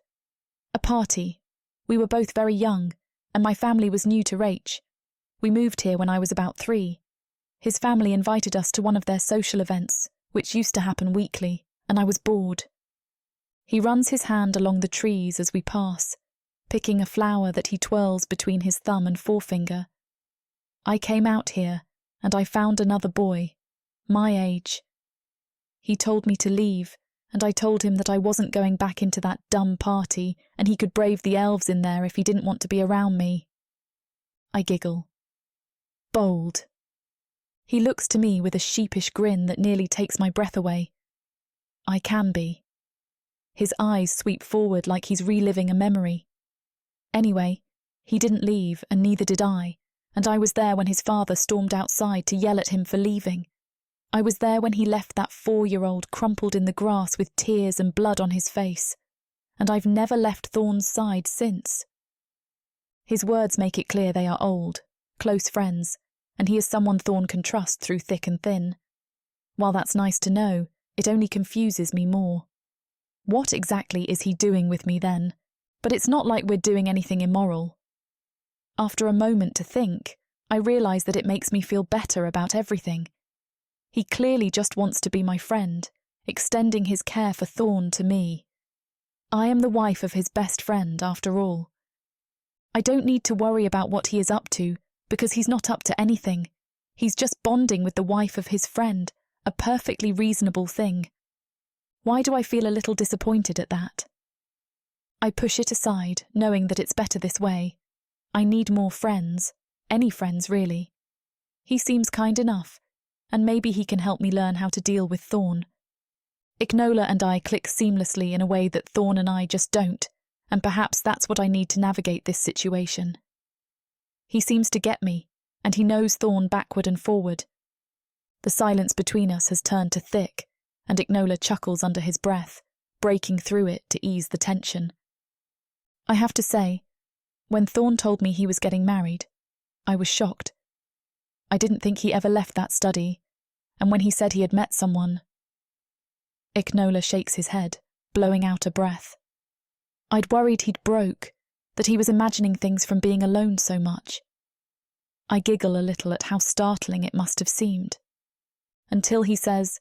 Speaker 1: "A party. We were both very young, and my family was new to Rach. We moved here when I was about 3. His family invited us to one of their social events, which used to happen weekly, and I was bored." He runs his hand along the trees as we pass, picking a flower that he twirls between his thumb and forefinger. "I came out here, and I found another boy, my age. He told me to leave, and I told him that I wasn't going back into that dumb party, and he could brave the elves in there if he didn't want to be around me." I giggle. "Bold." He looks to me with a sheepish grin that nearly takes my breath away. "I can be." His eyes sweep forward like he's reliving a memory. "Anyway, he didn't leave, and neither did I, and I was there when his father stormed outside to yell at him for leaving. I was there when he left that 4-year-old crumpled in the grass with tears and blood on his face, and I've never left Thorne's side since." His words make it clear they are old, close friends, and he is someone Thorne can trust through thick and thin. While that's nice to know, it only confuses me more. What exactly is he doing with me then? But it's not like we're doing anything immoral. After a moment to think, I realise that it makes me feel better about everything. He clearly just wants to be my friend, extending his care for Thorne to me. I am the wife of his best friend, after all. I don't need to worry about what he is up to, because he's not up to anything. He's just bonding with the wife of his friend, a perfectly reasonable thing. Why do I feel a little disappointed at that? I push it aside, knowing that it's better this way. I need more friends, any friends really. He seems kind enough, and maybe he can help me learn how to deal with Thorne. Ignola and I click seamlessly in a way that Thorne and I just don't, and perhaps that's what I need to navigate this situation. He seems to get me, and he knows Thorne backward and forward. The silence between us has turned to thick, and Ignola chuckles under his breath, breaking through it to ease the tension. I have to say, when Thorne told me he was getting married, I was shocked. I didn't think he ever left that study, and when he said he had met someone... Ignola shakes his head, blowing out a breath. I'd worried he'd broke, that he was imagining things from being alone so much. I giggle a little at how startling it must have seemed. Until he says,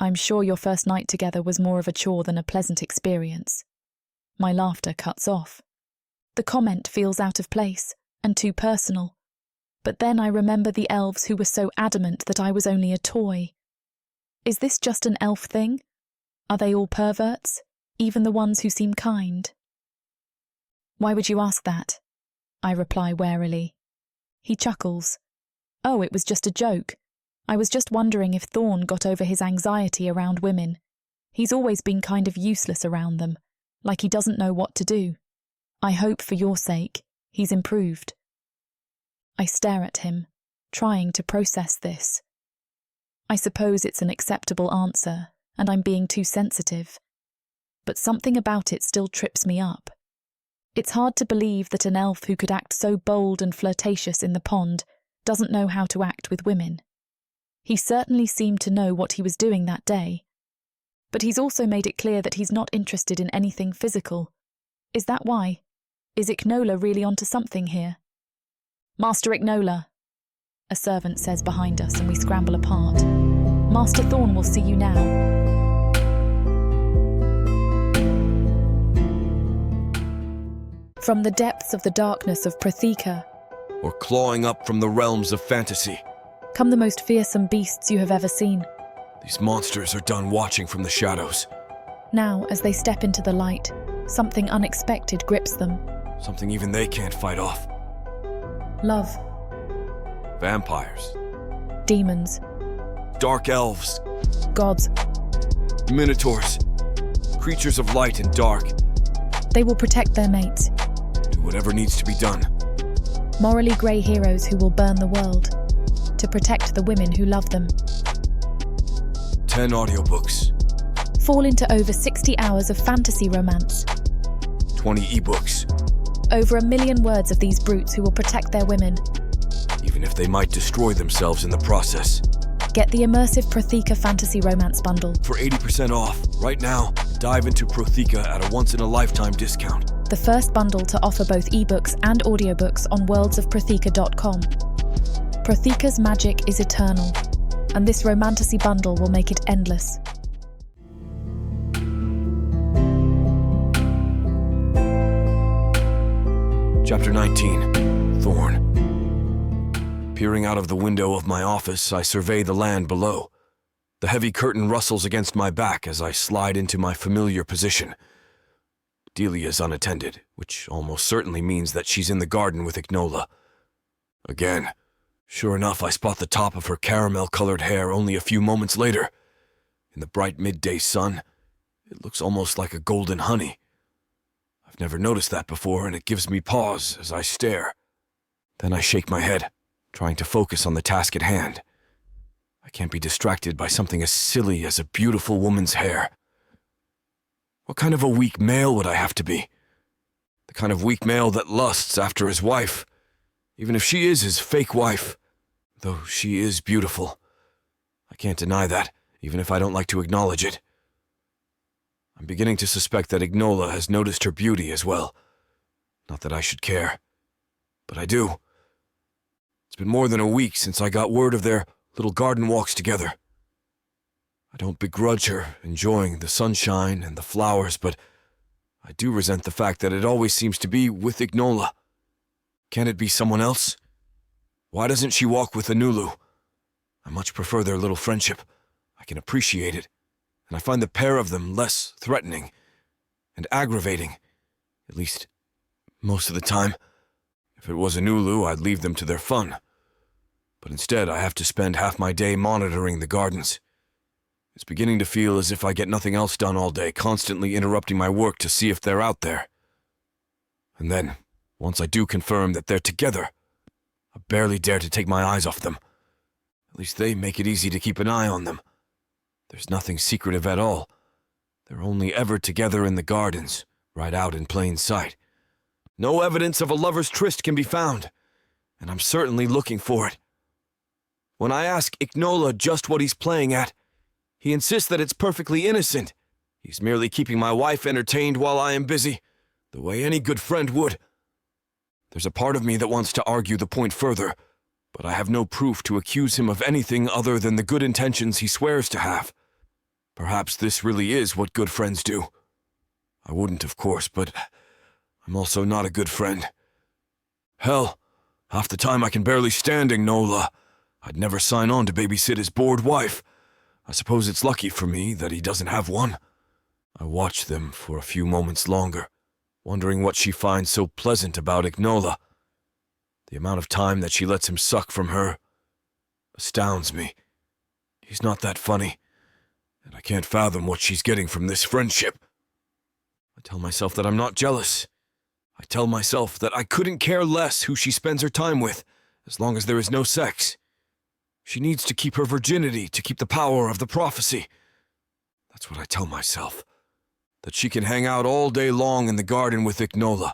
Speaker 1: "I'm sure your first night together was more of a chore than a pleasant experience." My laughter cuts off. The comment feels out of place, and too personal. But then I remember the elves who were so adamant that I was only a toy. Is this just an elf thing? Are they all perverts, even the ones who seem kind? "Why would you ask that?" I reply warily. He chuckles. "Oh, it was just a joke. I was just wondering if Thorne got over his anxiety around women. He's always been kind of useless around them, like he doesn't know what to do. I hope for your sake, he's improved." I stare at him, trying to process this. I suppose it's an acceptable answer, and I'm being too sensitive. But something about it still trips me up. It's hard to believe that an elf who could act so bold and flirtatious in the pond doesn't know how to act with women. He certainly seemed to know what he was doing that day. But he's also made it clear that he's not interested in anything physical. Is that why? Is Ignola really onto something here? Master Ignola, a servant says behind us, and we scramble apart. Master Thorne will see you now. From the depths of the darkness of Protheka,
Speaker 2: Or clawing up from the realms of fantasy.
Speaker 1: come the most fearsome beasts you have ever seen.
Speaker 2: These monsters are done watching from the shadows.
Speaker 1: Now, as they step into the light, something unexpected grips them.
Speaker 2: Something even they can't fight off.
Speaker 1: Love,
Speaker 2: Vampires.
Speaker 1: demons,
Speaker 2: Dark elves.
Speaker 1: gods.
Speaker 2: Minotaurs. Creatures of light and dark.
Speaker 1: They will protect their mates.
Speaker 2: Do whatever needs to be done.
Speaker 1: Morally grey heroes who will burn the world to protect the women who love them.
Speaker 2: 10 audiobooks.
Speaker 1: Fall into over 60 hours of fantasy romance.
Speaker 2: 20 ebooks.
Speaker 1: Over 1 million words of these brutes who will protect their women.
Speaker 2: Even if they might destroy themselves in the process.
Speaker 1: Get the immersive Protheka fantasy romance bundle.
Speaker 2: For 80% off, right now, dive into Protheka at a once-in-a-lifetime discount.
Speaker 1: The first bundle to offer both ebooks and audiobooks on worldsofprotheka.com. Protheka's magic is eternal, and this romantasy bundle will make it endless.
Speaker 2: Chapter 19. Thorn. Peering out of the window of my office, I survey the land below. The heavy curtain rustles against my back as I slide into my familiar position. Delia's unattended, which almost certainly means that she's in the garden with Ignola. Again. Sure enough, I spot the top of her caramel-colored hair only a few moments later. In the bright midday sun, it looks almost like a golden honey. I've never noticed that before, and it gives me pause as I stare. Then I shake my head, trying to focus on the task at hand. I can't be distracted by something as silly as a beautiful woman's hair. What kind of a weak male would I have to be? The kind of weak male that lusts after his wife, even if she is his fake wife, though she is beautiful. I can't deny that, even if I don't like to acknowledge it. I'm beginning to suspect that Ignola has noticed her beauty as well. Not that I should care, but I do. It's been more than a week since I got word of their little garden walks together. I don't begrudge her enjoying the sunshine and the flowers, but I do resent the fact that it always seems to be with Ignola. Can it be someone else? Why doesn't she walk with Anulu? I much prefer their little friendship. I can appreciate it, and I find the pair of them less threatening and aggravating, at least most of the time. If it was Anulu, I'd leave them to their fun. But instead, I have to spend half my day monitoring the gardens. It's beginning to feel as if I get nothing else done all day, constantly interrupting my work to see if they're out there. And then, once I do confirm that they're together, I barely dare to take my eyes off them. At least they make it easy to keep an eye on them. There's nothing secretive at all. They're only ever together in the gardens, right out in plain sight. No evidence of a lover's tryst can be found, and I'm certainly looking for it. When I ask Ignola just what he's playing at, he insists that it's perfectly innocent. He's merely keeping my wife entertained while I am busy, the way any good friend would. There's a part of me that wants to argue the point further, but I have no proof to accuse him of anything other than the good intentions he swears to have. Perhaps this really is what good friends do. I wouldn't, of course, but I'm also not a good friend. Hell, half the time I can barely stand Ignola. I'd never sign on to babysit his bored wife. I suppose it's lucky for me that he doesn't have one. I watch them for a few moments longer, wondering what she finds so pleasant about Ignola. The amount of time that she lets him suck from her astounds me. He's not that funny, and I can't fathom what she's getting from this friendship. I tell myself that I'm not jealous. I tell myself that I couldn't care less who she spends her time with, as long as there is no sex. She needs to keep her virginity to keep the power of the prophecy. That's what I tell myself. That she can hang out all day long in the garden with Ignola.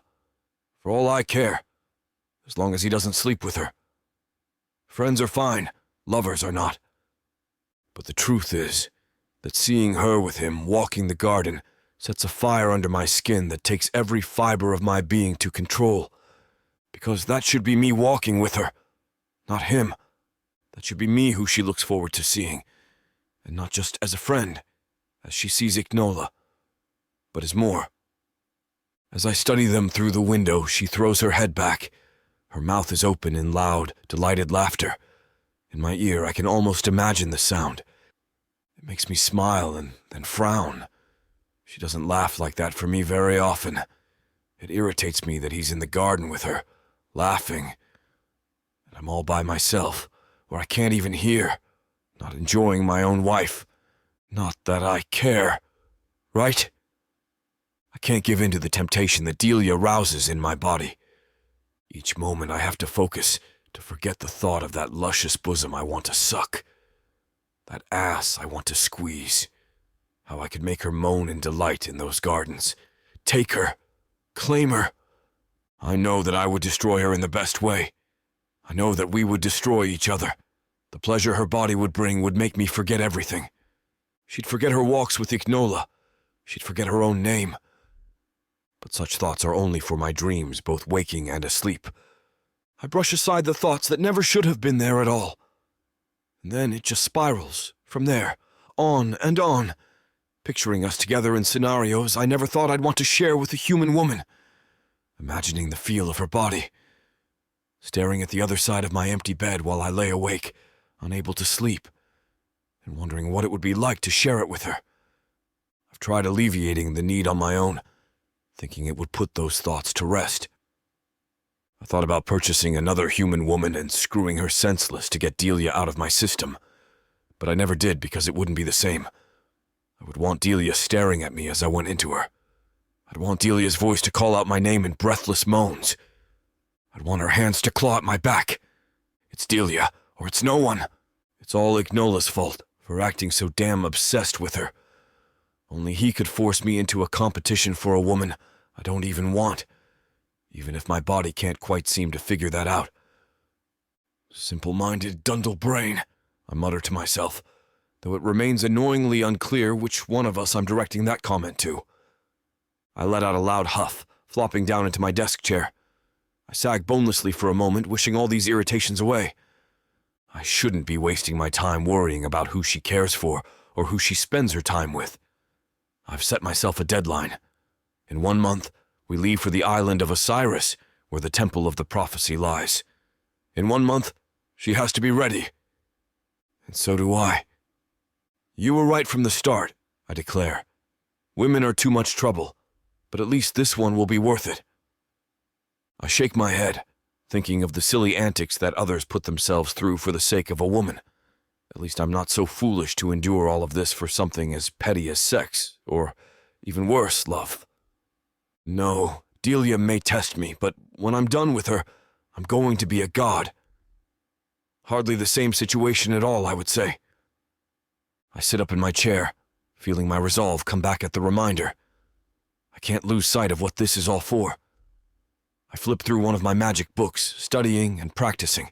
Speaker 2: For all I care, as long as he doesn't sleep with her. Friends are fine, lovers are not. But the truth is that seeing her with him walking the garden sets a fire under my skin that takes every fiber of my being to control. Because that should be me walking with her, not him. That should be me who she looks forward to seeing, and not just as a friend, as she sees Ignola, but as more. As I study them through the window, she throws her head back. Her mouth is open in loud, delighted laughter. In my ear, I can almost imagine the sound. It makes me smile and then frown. She doesn't laugh like that for me very often. It irritates me that he's in the garden with her, laughing. And I'm all by myself, where I can't even hear, not enjoying my own wife. Not that I care, right? I can't give in to the temptation that Delia rouses in my body. Each moment I have to focus to forget the thought of that luscious bosom I want to suck, that ass I want to squeeze, how I could make her moan in delight in those gardens. Take her, claim her. I know that I would destroy her in the best way. I know that we would destroy each other. The pleasure her body would bring would make me forget everything. She'd forget her walks with Ignola. She'd forget her own name. But such thoughts are only for my dreams, both waking and asleep. I brush aside the thoughts that never should have been there at all. And then it just spirals, from there, on and on, picturing us together in scenarios I never thought I'd want to share with a human woman, imagining the feel of her body, staring at the other side of my empty bed while I lay awake, unable to sleep, and wondering what it would be like to share it with her. I've tried alleviating the need on my own, thinking it would put those thoughts to rest. I thought about purchasing another human woman and screwing her senseless to get Delia out of my system, but I never did because it wouldn't be the same. I would want Delia staring at me as I went into her. I'd want Delia's voice to call out my name in breathless moans. I'd want her hands to claw at my back. It's Delia, or it's no one. It's all Ignola's fault for acting so damn obsessed with her. Only he could force me into a competition for a woman I don't even want, even if my body can't quite seem to figure that out. Simple-minded Dundle brain, I mutter to myself, though it remains annoyingly unclear which one of us I'm directing that comment to. I let out a loud huff, flopping down into my desk chair. I sag bonelessly for a moment, wishing all these irritations away. I shouldn't be wasting my time worrying about who she cares for or who she spends her time with. I've set myself a deadline. In 1 month, we leave for the island of Osiris, where the temple of the prophecy lies. In 1 month, she has to be ready. And so do I. You were right from the start, I declare. Women are too much trouble, but at least this one will be worth it. I shake my head, thinking of the silly antics that others put themselves through for the sake of a woman. At least I'm not so foolish to endure all of this for something as petty as sex, or, even worse, love. No, Delia may test me, but when I'm done with her, I'm going to be a god. Hardly the same situation at all, I would say. I sit up in my chair, feeling my resolve come back at the reminder. I can't lose sight of what this is all for. I flip through one of my magic books, studying and practicing.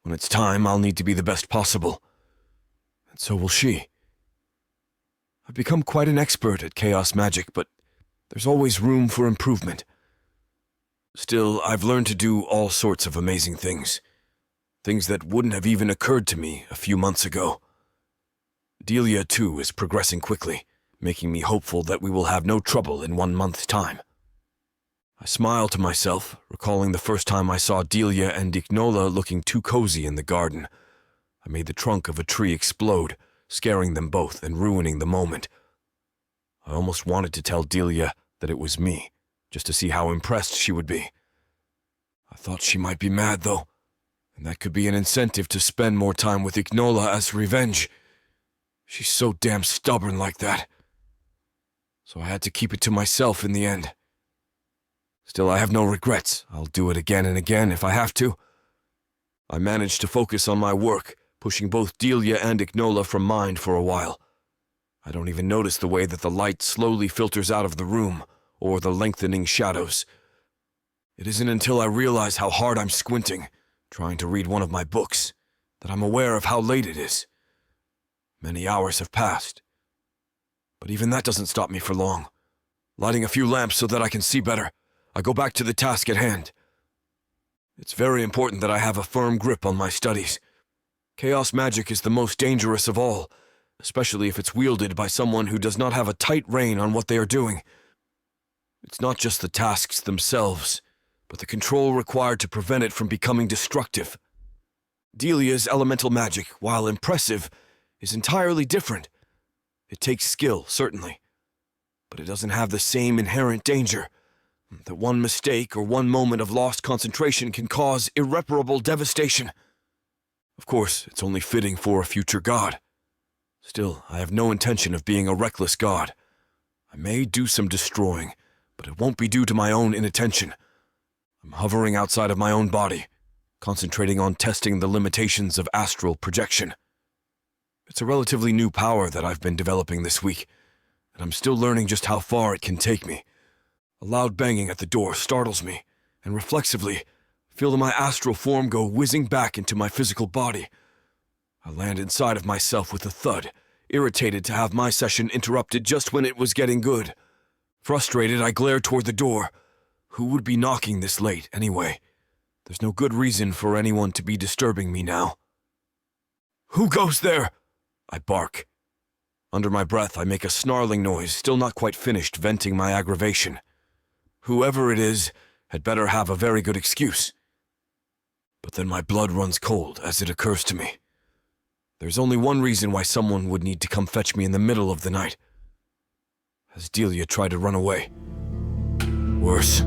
Speaker 2: When it's time, I'll need to be the best possible. And so will she. I've become quite an expert at chaos magic, but there's always room for improvement. Still, I've learned to do all sorts of amazing things. Things that wouldn't have even occurred to me a few months ago. Delia, too, is progressing quickly, making me hopeful that we will have no trouble in 1 month's time. I smile to myself, recalling the first time I saw Delia and Ignola looking too cozy in the garden. I made the trunk of a tree explode, scaring them both and ruining the moment. I almost wanted to tell Delia that it was me, just to see how impressed she would be. I thought she might be mad, though, and that could be an incentive to spend more time with Ignola as revenge. She's so damn stubborn like that. So I had to keep it to myself in the end. Still, I have no regrets. I'll do it again and again if I have to. I managed to focus on my work, pushing both Delia and Ignola from mind for a while. I don't even notice the way that the light slowly filters out of the room, or the lengthening shadows. It isn't until I realize how hard I'm squinting, trying to read one of my books, that I'm aware of how late it is. Many hours have passed. But even that doesn't stop me for long. Lighting a few lamps so that I can see better, I go back to the task at hand. It's very important that I have a firm grip on my studies. Chaos magic is the most dangerous of all, especially if it's wielded by someone who does not have a tight rein on what they are doing. It's not just the tasks themselves, but the control required to prevent it from becoming destructive. Delia's elemental magic, while impressive, is entirely different. It takes skill, certainly, but it doesn't have the same inherent danger that one mistake or one moment of lost concentration can cause irreparable devastation. Of course, it's only fitting for a future god. Still, I have no intention of being a reckless god. I may do some destroying, but it won't be due to my own inattention. I'm hovering outside of my own body, concentrating on testing the limitations of astral projection. It's a relatively new power that I've been developing this week, and I'm still learning just how far it can take me. A loud banging at the door startles me, and reflexively, feel my astral form go whizzing back into my physical body. I land inside of myself with a thud, irritated to have my session interrupted just when it was getting good. Frustrated, I glare toward the door. Who would be knocking this late, anyway? There's no good reason for anyone to be disturbing me now. "Who goes there?" I bark. Under my breath, I make a snarling noise, still not quite finished venting my aggravation. Whoever it is had better have a very good excuse. But then my blood runs cold as it occurs to me. There's only one reason why someone would need to come fetch me in the middle of the night. Has Delia tried to run away? Worse,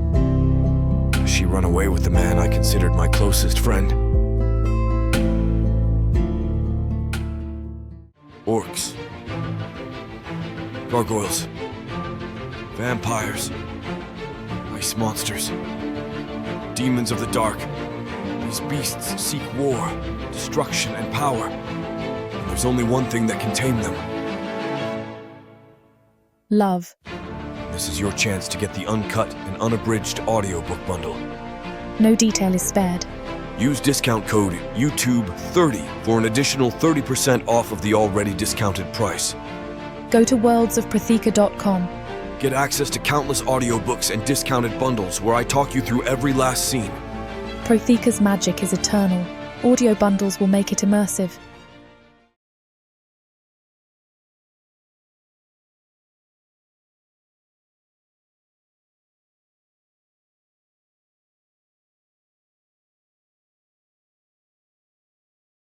Speaker 2: has she run away with the man I considered my closest friend? Orcs, gargoyles, vampires, ice monsters, demons of the dark. These beasts seek war, destruction, and power. And there's only one thing that can tame them.
Speaker 1: Love.
Speaker 2: This is your chance to get the uncut and unabridged audiobook bundle.
Speaker 1: No detail is spared.
Speaker 2: Use discount code YouTube30 for an additional 30% off of the already discounted price.
Speaker 1: Go to worldsofprotheka.com.
Speaker 2: Get access to countless audiobooks and discounted bundles where I talk you through every last scene.
Speaker 1: Protheka's magic is eternal. Audio bundles will make it immersive.